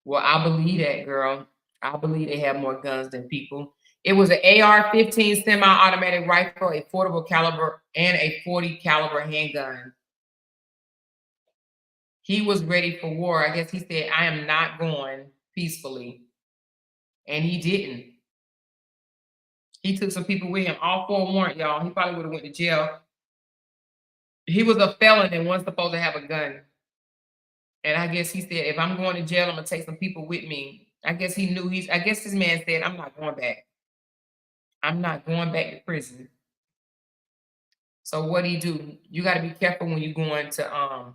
Well, I believe that, girl. I believe they have more guns than people. It was an AR-15 semi-automatic rifle, a 40 caliber, and a 40 caliber handgun. He was ready for war. I guess he said, I am not going peacefully. And he didn't. He took some people with him. All 4 warrant, y'all. He probably would have went to jail. He was a felon and wasn't supposed to have a gun. And I guess he said, if I'm going to jail, I'm going to take some people with me. I guess he knew I guess this man said, I'm not going back. I'm not going back to prison. So what do? You got to be careful when you're going to,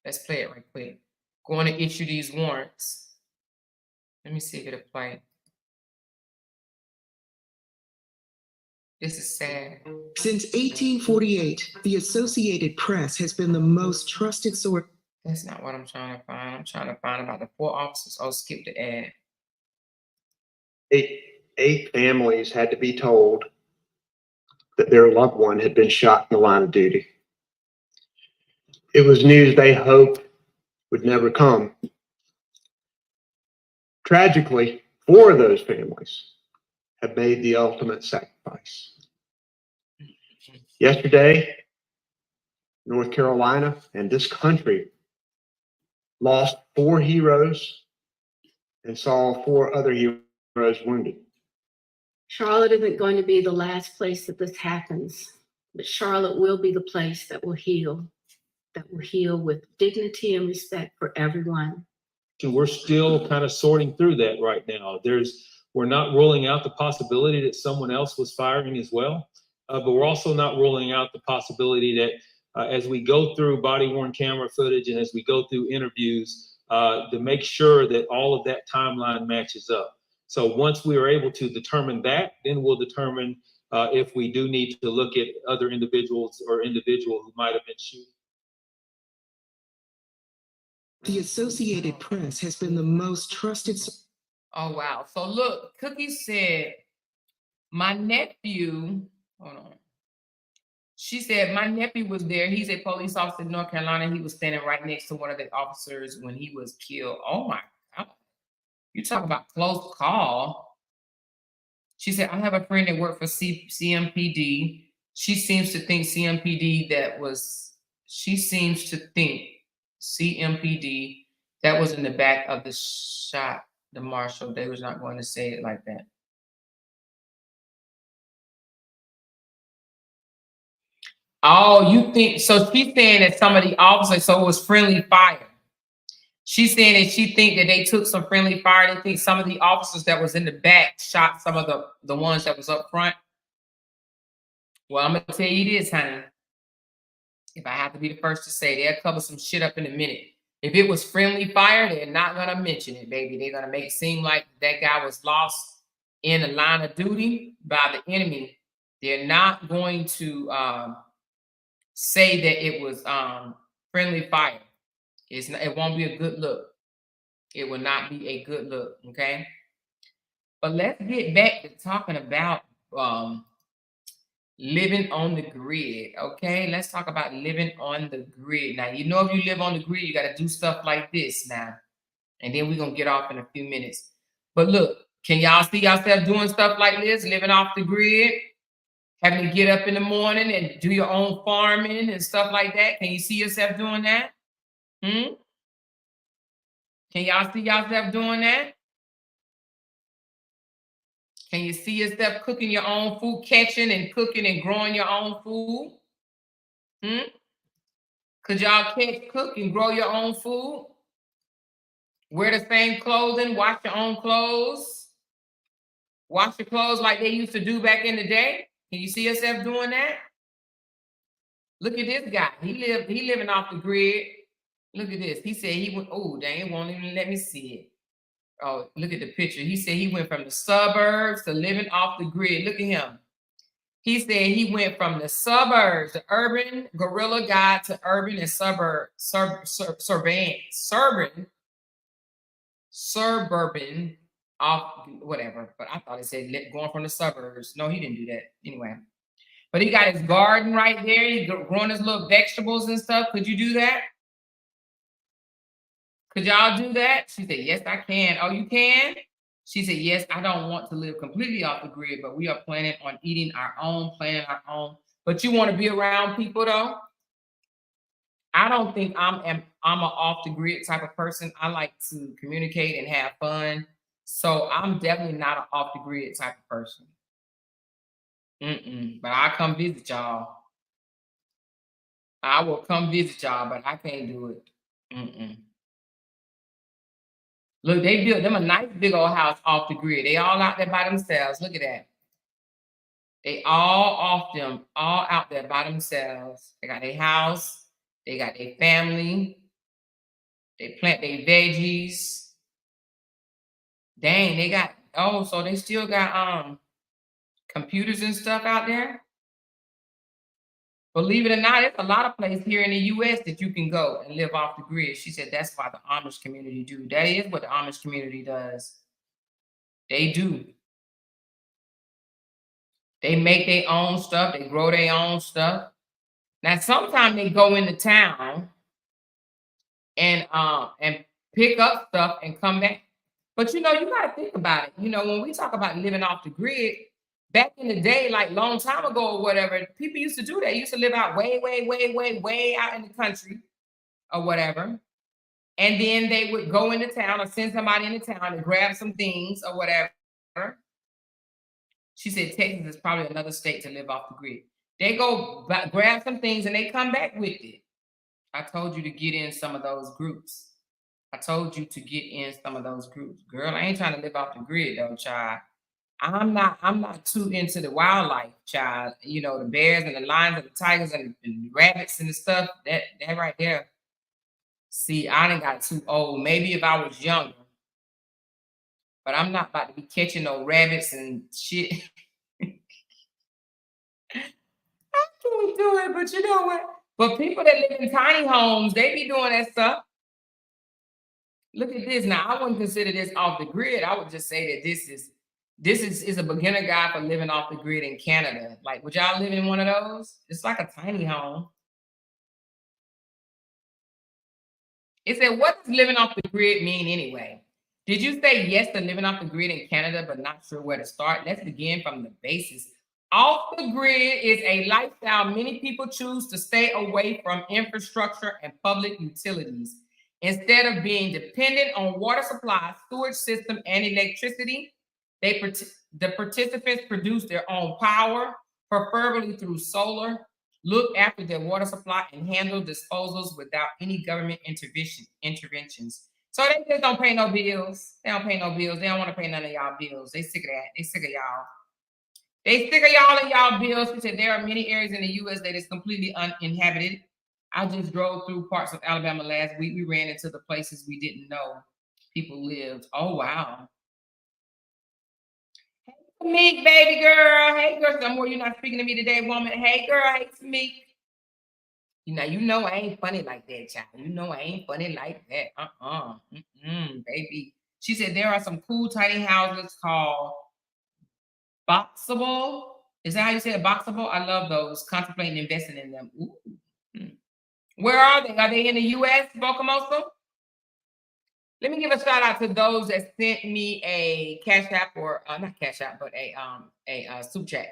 let's play it right quick. Going to issue these warrants. Let me see if it'll play. This is sad. Since 1848, the Associated Press has been the most trusted source. That's not what I'm trying to find. I'm trying to find about the 4 officers. Oh, skip the ad. 8 families had to be told that their loved one had been shot in the line of duty. It was news they hoped would never come. Tragically, 4 of those families have made the ultimate sacrifice. Yesterday, North Carolina and this country lost 4 heroes and saw 4 other heroes wounded. Charlotte isn't going to be the last place that this happens, but Charlotte will be the place that will heal with dignity and respect for everyone. And we're still kind of sorting through that right now. We're not ruling out the possibility that someone else was firing as well, but we're also not ruling out the possibility that as we go through body-worn camera footage and as we go through interviews, to make sure that all of that timeline matches up. So once we are able to determine that, then we'll determine if we do need to look at other individuals or individual who might have been shooting. The Associated Press has been the most trusted. Oh, wow. So look, Cookie said, my nephew, hold on. She said, my nephew was there. He's a police officer in North Carolina. He was standing right next to one of the officers when he was killed. Oh my God. You talk about close call. She said, I have a friend that worked for CMPD. She seems to think CMPD that was in the back of the shot, the marshal. They was not going to say it like that. Oh, you think, so she's saying that some of the officers, so it was friendly fire. She's saying that she think that they took some friendly fire. They think some of the officers that was in the back shot some of the ones that was up front. Well, I'm gonna tell you this, honey. If I have to be the first to say, they'll cover some shit up in a minute. If it was friendly fire, they're not gonna mention it, baby. They're gonna make it seem like that guy was lost in the line of duty by the enemy. They're not going to say that it was friendly fire. It's not, it won't be a good look. It will not be a good look, okay? But let's get back to talking about living on the grid, okay? Let's talk about living on the grid. Now, you know, if you live on the grid, you got to do stuff like this now. And then we're going to get off in a few minutes. But look, can y'all see yourself doing stuff like this, living off the grid? Having to get up in the morning and do your own farming and stuff like that? Can you see yourself doing that? Can y'all see yourself doing that? Can you see yourself cooking your own food, catching and cooking and growing your own food? Could y'all catch, cook, and grow your own food? Wear the same clothing, wash your own clothes? Wash your clothes like they used to do back in the day? Can you see yourself doing that? Look at this guy. He living off the grid. Look at this. He said he went, oh, dang, it won't even let me see it. Oh, look at the picture. He said he went from the suburbs to living off the grid. Look at him. He said he went from the suburbs, the urban guerrilla guide, to urban and suburban off whatever. But I thought it said going from the suburbs. No, he didn't do that. Anyway. But he got his garden right there. He's growing his little vegetables and stuff. Could you do that? Could y'all do that? She said, yes, I can. Oh, you can? She said, yes, I don't want to live completely off the grid, but we are planning on eating our own, planning our own. But you want to be around people, though? I don't think I'm an off the grid type of person. I like to communicate and have fun. So I'm definitely not an off the grid type of person. But I'll come visit y'all. I will come visit y'all, but I can't do it. Look, they built them a nice big old house off the grid. They all out there by themselves. Look at that. They all out there by themselves. They got their house. They got their family. They plant their veggies. Dang, they got, oh, so they still got computers and stuff out there. Believe it or not, there's a lot of places here in the U.S. that you can go and live off the grid. She said that's why the Amish community do. That is what the Amish community does. They do. They make their own stuff. They grow their own stuff. Now, sometimes they go into town and pick up stuff and come back. But, you know, you got to think about it. You know, when we talk about living off the grid, back in the day, like long time ago or whatever, people used to do that. Used to live out way out in the country or whatever. And then they would go into town or send somebody into town to grab some things or whatever. She said Texas is probably another state to live off the grid. They go grab some things and they come back with it. I told you to get in some of those groups. Girl, I ain't trying to live off the grid though, child. I'm not too into the wildlife, child. You know, the bears and the lions and the tigers and the rabbits and the stuff, that right there. See, I done got too old. Maybe if I was younger. But I'm not about to be catching no rabbits and shit. I can't do it, but you know what? But people that live in tiny homes, they be doing that stuff. Look at this. Now, I wouldn't consider this off the grid. I would just say that this is a beginner guide for living off the grid in Canada. Like, would y'all live in one of those? It's like a tiny home. It said, what does living off the grid mean anyway? Did you say yes to living off the grid in Canada, but not sure where to start? Let's begin from the basis. Off the grid is a lifestyle many people choose to stay away from infrastructure and public utilities. Instead of being dependent on water supply, sewage system, and electricity, the participants produce their own power, preferably through solar, look after their water supply, and handle disposals without any government interventions. So they just don't pay no bills. They don't pay no bills. They don't want to pay none of y'all bills. They sick of that. They sick of y'all. They sick of y'all and y'all bills. She said there are many areas in the U.S. that is completely uninhabited. I just drove through parts of Alabama last week. We ran into the places we didn't know people lived. Oh, wow. Hey, Meek, baby girl. Hey, girl. Somewhere you're not speaking to me today, woman. Hey, girl. Hey, Meek. You know I ain't funny like that, child. You know I ain't funny like that. Baby. She said there are some cool tiny houses called Boxable. Is that how you say it? Boxable? I love those. Contemplating investing in them. Ooh. Where are they? Are they in the U.S., Bocamoso? Let me give a shout out to those that sent me a Cash App or not Cash App, but a Super Chat.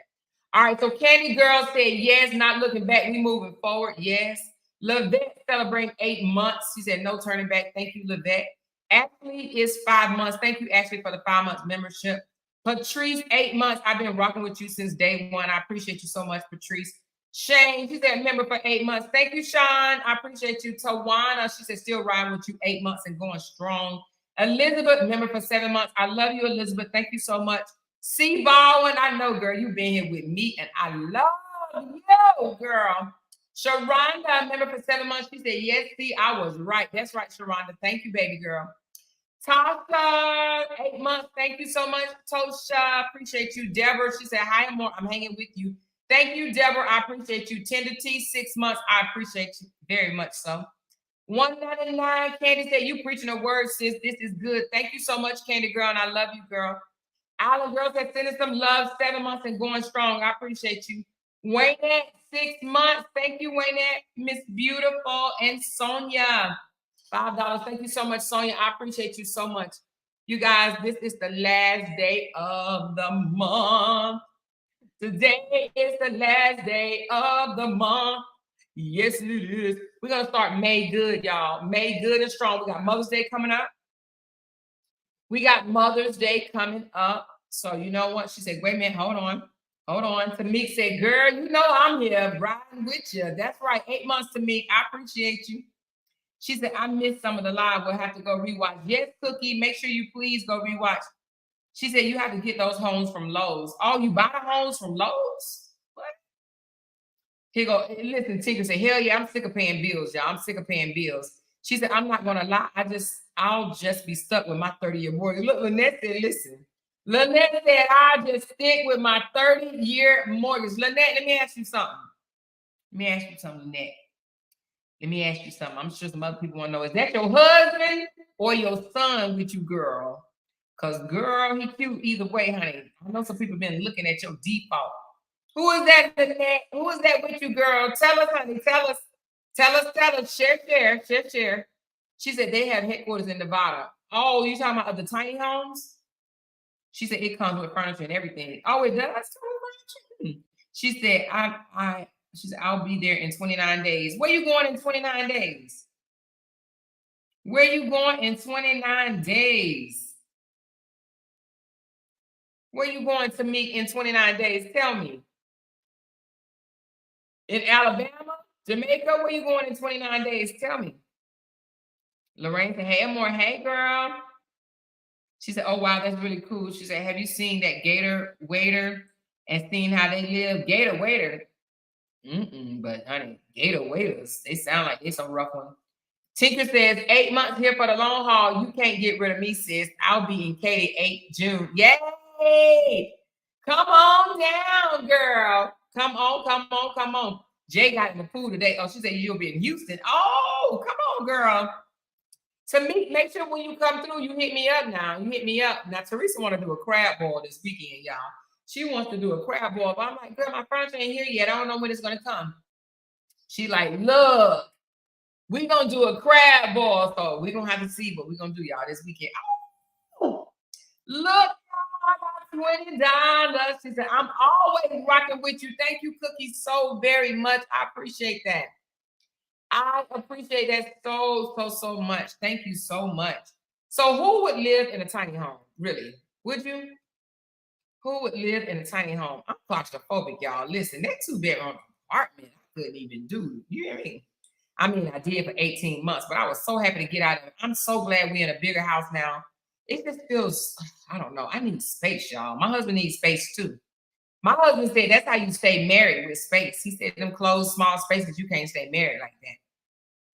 All right, so Candy Girl said yes, not looking back. We moving forward. Yes. Lavette celebrating 8 months. She said no turning back. Thank you, Lavette. Ashley is 5 months. Thank you, Ashley, for the 5 months membership. Patrice, 8 months. I've been rocking with you since day one. I appreciate you so much, Patrice. Shane, she said member for 8 months. Thank you, Sean. I appreciate you. Tawana, she said still riding with you 8 months and going strong. Elizabeth, member for 7 months. I love you, Elizabeth. Thank you so much. C Baldwin, I know, girl, you've been here with me, and I love you, girl. Sharonda, member for 7 months. She said, yes, see, I was right. That's right, Sharonda. Thank you, baby girl. Tasha, 8 months. Thank you so much, Tosha. Appreciate you. Deborah, she said, hi, I'm hanging with you. Thank you, Deborah. I appreciate you. Tender T, 6 months. I appreciate you very much so. 199, Candy said, you preaching a word, sis. This is good. Thank you so much, Candy girl, and I love you, girl. Alan girl said, sending some love, 7 months and going strong. I appreciate you. Waynette, 6 months. Thank you, Waynette. Miss Beautiful and Sonia, $5. Thank you so much, Sonia. I appreciate you so much. You guys, this is the last day of the month. Today is the last day of the month. Yes, it is. We're going to start May good, y'all. May good and strong. We got Mother's Day coming up. We got Mother's Day coming up. So you know what? She said, wait a minute, hold on. Tamik said, girl, you know I'm here riding with you. That's right. 8 months, Tamik. I appreciate you. She said, I missed some of the live. We'll have to go rewatch. Yes, Cookie, make sure you please go rewatch. She said, you have to get those homes from Lowe's. Oh, you buy the homes from Lowe's? What? Here go. Listen, Tinker said, hell yeah, I'm sick of paying bills, y'all. I'm sick of paying bills. She said, I'm not going to lie. I'll just be stuck with my 30-year mortgage. Look, Lynette said, listen. Lynette said, I'll just stick with my 30-year mortgage. Lynette, let me ask you something. Lynette. Let me ask you something. I'm sure some other people want to know. Is that your husband or your son with you, girl? Because, girl, he cute either way, honey. I know some people been looking at your default. Who is that, Lynette? Who is that with you, girl? Tell us, honey. Tell us. Share. She said they have headquarters in Nevada. Oh, you talking about the tiny homes? She said it comes with furniture and everything. Oh, it does? She said, I'll be there in 29 days. Where you going in 29 days? Where you going in 29 days? Where you going to meet in 29 days? Tell me. In Alabama? Jamaica? Where you going in 29 days? Tell me. Lorraine said, hey, Amor. Hey, girl. She said, oh, wow, that's really cool. She said, have you seen that Gator waiter and seen how they live? Gator waiter? But, honey, Gator waiters, they sound like they some rough one. Tinker says, 8 months here for the long haul. You can't get rid of me, sis. I'll be in Katy 8 June. Yay! Come on down, girl. Come on. Jay got in the pool today. Oh, she said you'll be in Houston. Oh, come on, girl. Tamik, make sure when you come through, you hit me up now. Now, Teresa want to do a crab boil this weekend, y'all. She wants to do a crab boil, but I'm like, girl, my furniture ain't here yet. I don't know when it's going to come. She like, look, we going to do a crab boil. So we're going to have to see what we're going to do, y'all, this weekend. Oh, look, I got $20. She said, I'm always rocking with you. Thank you, Cookie, so very much. I appreciate that. I appreciate that so much. Thank you so much. So who would live in a tiny home? Really? Would you? Who would live in a tiny home? I'm claustrophobic, y'all. Listen, that 2-bedroom apartment, I couldn't even do. You hear me? I mean, I did for 18 months, but I was so happy to get out of it. I'm so glad we're in a bigger house now. It just feels, I don't know. I need space, y'all. My husband needs space too. My husband said that's how you stay married, with space. He said them closed, small spaces, you can't stay married like that.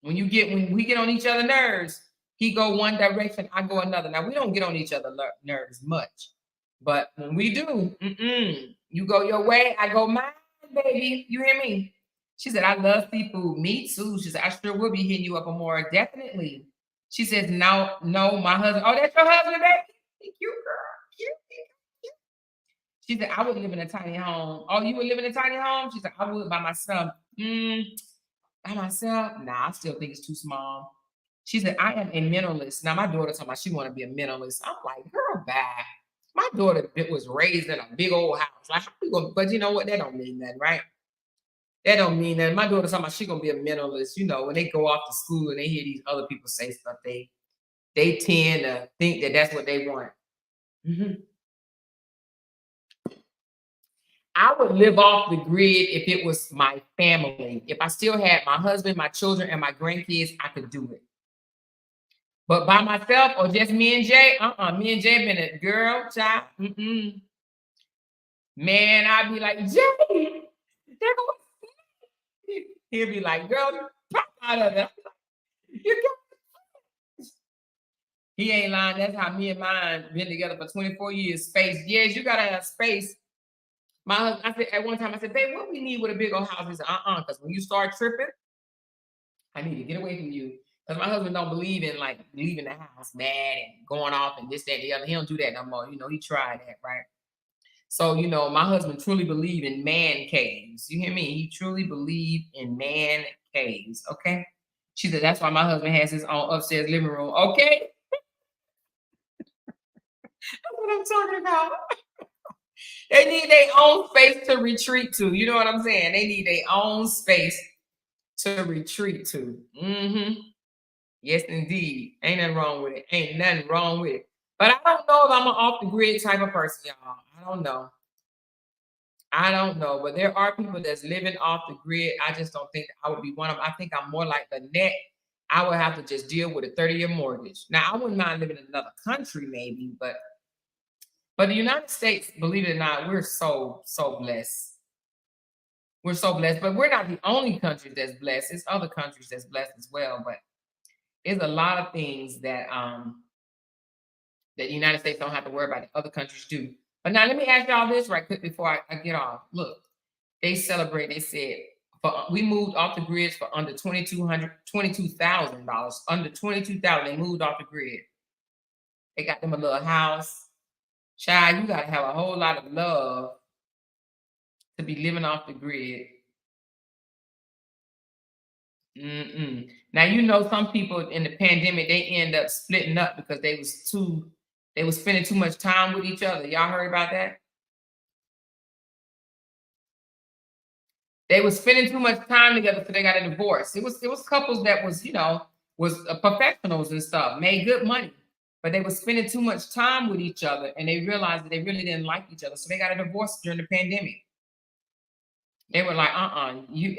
When we get on each other's nerves, he go one direction, I go another. Now we don't get on each other's nerves much, but when we do, you go your way, I go mine, baby. You hear me? She said, I love seafood. Me too. She said, I sure will be hitting you up more. Definitely. She says, no, my husband. Oh, that's your husband, baby? Cute girl. Cute. She said, I would live in a tiny home. Oh, you would live in a tiny home? She said, I would by myself. By myself? Nah, I still think it's too small. She said, I am a mentalist. Now, my daughter told me she want to be a mentalist. I'm like, girl, bye. My daughter was raised in a big old house. Like, how you gonna, but you know what? That don't mean nothing, right? That don't mean that. My daughter talking about she gonna be a mentalist. You know, when they go off to school and they hear these other people say stuff, they tend to think that that's what they want. I would live off the grid if it was my family. If I still had my husband, my children, and my grandkids, I could do it. But by myself or just me and Jay, me and Jay been a girl, child. Man, I'd be like, Jay, they're going. He'll be like, girl, pop out of it. He ain't lying. That's how me and mine been together for 24 years. Space. Yes, you gotta have space. My husband, I said at one time, I said, babe, what we need with a big old house? He said, because when you start tripping, I need to get away from you. Because my husband don't believe in like leaving the house mad and going off and this, that, and the other. He don't do that no more. You know, he tried that, right? So, you know, my husband truly believe in man caves. You hear me? He truly believe in man caves, okay? She said, that's why my husband has his own upstairs living room, okay? That's what I'm talking about. They need their own space to retreat to. You know what I'm saying? They need their own space to retreat to. Yes, indeed. Ain't nothing wrong with it. Ain't nothing wrong with it. But I don't know if I'm an off the grid type of person, y'all. I don't know. But there are people that's living off the grid. I just don't think I would be one of them. I think I'm more like the net. I would have to just deal with a 30-year mortgage. Now, I wouldn't mind living in another country maybe, but the United States, believe it or not, we're so blessed. We're so blessed, but we're not the only country that's blessed. It's other countries that's blessed as well, but it's a lot of things that that the United States don't have to worry about, that other countries do. But now let me ask y'all this right quick before I get off. Look, they celebrate, they said, we moved off the grids for under $22,000. Under $22,000, they moved off the grid. They got them a little house. Child, you got to have a whole lot of love to be living off the grid. Now, you know, some people in the pandemic, they end up splitting up because they was spending too much time with each other. Y'all heard about that? They was spending too much time together, so they got a divorce. It was couples that was, you know, was professionals and stuff, made good money. But they were spending too much time with each other, and they realized that they really didn't like each other. So they got a divorce during the pandemic. They were like, you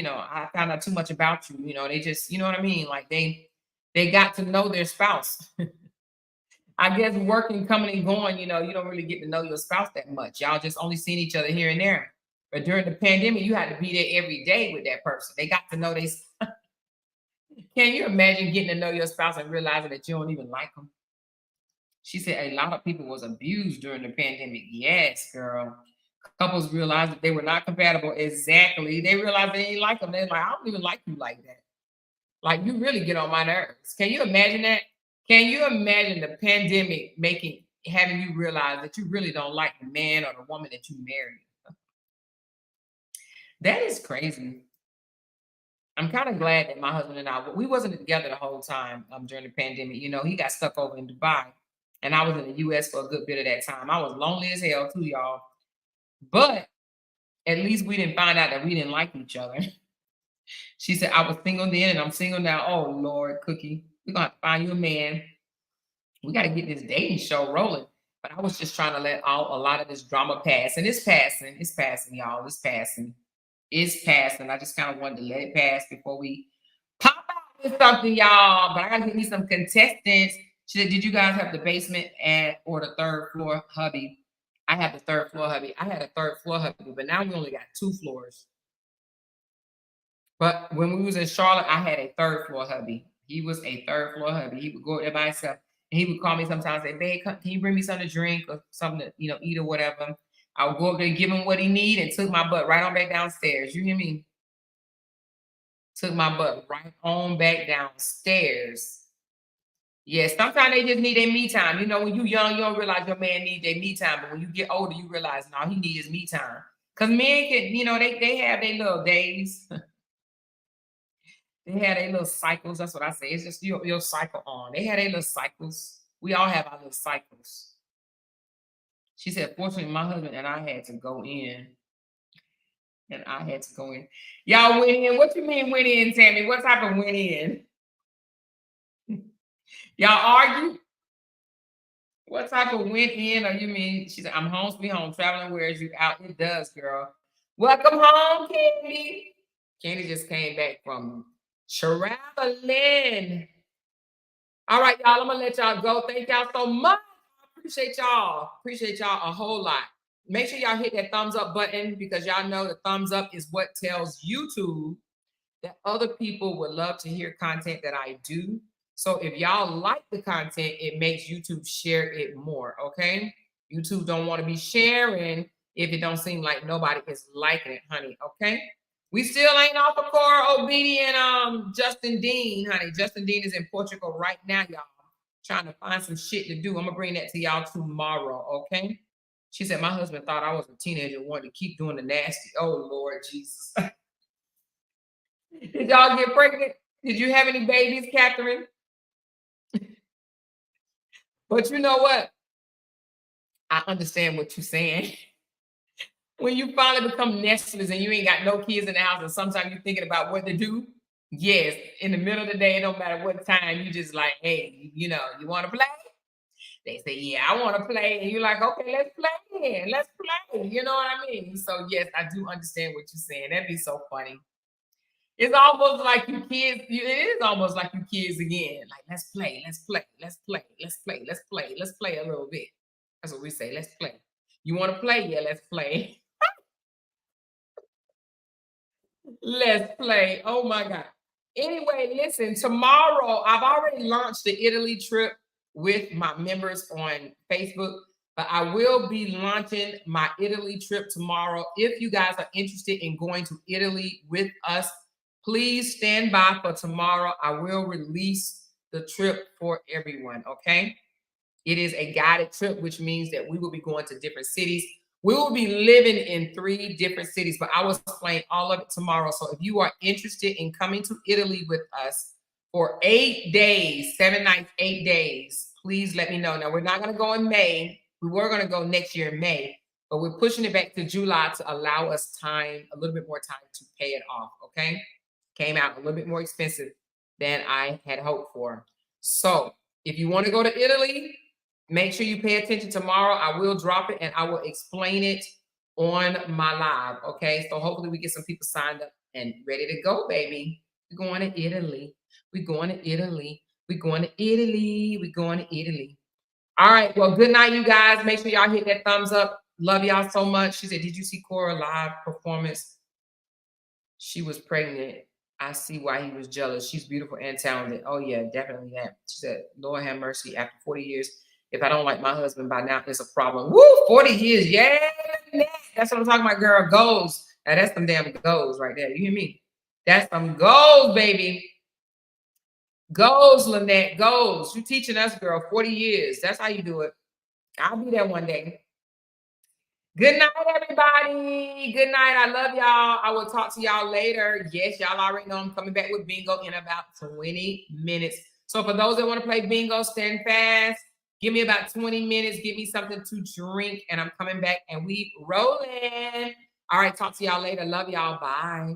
know, I found out too much about you. You know, they just, you know what I mean? Like they got to know their spouse. I guess working, coming and going, you know, you don't really get to know your spouse that much. Y'all just only seen each other here and there. But during the pandemic, you had to be there every day with that person. They got to know they. Can you imagine getting to know your spouse and realizing that you don't even like them? She said a lot of people was abused during the pandemic. Yes, girl. Couples realized that they were not compatible. Exactly. They realized they didn't like them. They're like, I don't even like you like that. Like, you really get on my nerves. Can you imagine that? Can you imagine the pandemic having you realize that you really don't like the man or the woman that you married? That is crazy. I'm kind of glad that my husband and we wasn't together the whole time during the pandemic. You know, he got stuck over in Dubai, and I was in the U.S. for a good bit of that time. I was lonely as hell too, y'all. But at least we didn't find out that we didn't like each other. She said, I was single then and I'm single now. Oh, Lord, Cookie, we're going to have to find you a man. We got to get this dating show rolling. But I was just trying to let a lot of this drama pass. And it's passing. It's passing, y'all. It's passing. It's passing. I just kind of wanted to let it pass before we did something, y'all, but I gotta get me some contestants. She said, did you guys have the basement or the third floor hubby? I had the third floor hubby. I had a third floor hubby, but now we only got 2 floors. But when we was in Charlotte, I had a third floor hubby. He was a third floor hubby. He would go there by himself. And he would call me sometimes and say, babe, can you bring me something to drink or something to, eat or whatever? I would go up there and give him what he need and took my butt right on back downstairs. You hear me? Took my butt right on back downstairs. Yeah, sometimes they just need their me time. When you young, you don't realize your man need their me time. But when you get older, you realize, no, he needs his me time. Because men can, they have their little days. They had their little cycles. That's what I say. It's just your cycle on. They had their little cycles. We all have our little cycles. She said, fortunately, my husband and I had to go in. Y'all went in. What you mean went in, Tammy? What type of went in? Y'all argue? What type of went in? Or you mean, she said, I'm home, sweet home, traveling wears you out. It does, girl. Welcome home, Candy. Candy just came back from traveling. All right, y'all, I'm going to let y'all go. Thank y'all so much. I appreciate y'all. Appreciate y'all a whole lot. Make sure y'all hit that thumbs up button because y'all know the thumbs up is what tells YouTube that other people would love to hear content that I do. So if y'all like the content, it makes YouTube share it more, okay? YouTube don't want to be sharing if it don't seem like nobody is liking it, honey, okay? We still ain't off of Cora Obedi and Justin Dean, honey. Justin Dean is in Portugal right now, y'all. Trying to find some shit to do. I'm going to bring that to y'all tomorrow, okay? She said, my husband thought I was a teenager and wanted to keep doing the nasty. Oh, Lord Jesus. Did y'all get pregnant? Did you have any babies, Catherine? But you know what? I understand what you're saying. When you finally become nestless and you ain't got no kids in the house and sometimes you're thinking about what to do, yes, in the middle of the day, it don't matter what time, you just like, hey, you want to play? They say, yeah, I want to play. And you're like, okay, let's play then. Let's play. You know what I mean? So, yes, I do understand what you're saying. That'd be so funny. It's almost like you kids. It is almost like you kids again. Like, let's play. Let's play. Let's play. Let's play. Let's play. Let's play a little bit. That's what we say. Let's play. You want to play? Yeah, let's play. Let's play. Oh, my God. Anyway, listen, tomorrow, I've already launched the Italy trip with my members on Facebook, but I will be launching my Italy trip tomorrow. If you guys are interested in going to Italy with us, please stand by for tomorrow. I will release the trip for everyone, okay? It is a guided trip, which means that we will be going to different cities. We will be living in 3 different cities, but I will explain all of it tomorrow. So if you are interested in coming to Italy with us for 8 days, 7 nights, 8 days, please let me know. Now, we're not going to go in May. We were going to go next year in May, but we're pushing it back to July to allow us time, a little bit more time to pay it off, okay? Came out a little bit more expensive than I had hoped for. So if you want to go to Italy, make sure you pay attention tomorrow. I will drop it and I will explain it on my live, okay? So hopefully we get some people signed up and ready to go, baby. We're going to Italy. We're going to Italy. We're going to Italy. We're going to Italy. All right. Well, good night, you guys. Make sure y'all hit that thumbs up. Love y'all so much. She said, did you see Cora live performance? She was pregnant. I see why he was jealous. She's beautiful and talented. Oh, yeah, definitely that. She said, Lord have mercy. After 40 years, if I don't like my husband by now, it's a problem. Woo, 40 years. Yeah, that's what I'm talking about, girl. Goals. Now, that's some damn goals right there. You hear me? That's some goals, baby. Goals, Lynette, goals. You teaching us, girl, 40 years. That's how you do it. I'll be there one day. Good night, everybody. Good night. I love y'all. I will talk to y'all later. Yes, y'all already know I'm coming back with bingo in about 20 minutes. So for those that want to play bingo, stand fast. Give me about 20 minutes. Give me something to drink, and I'm coming back, and we rolling. All right, talk to y'all later. Love y'all. Bye.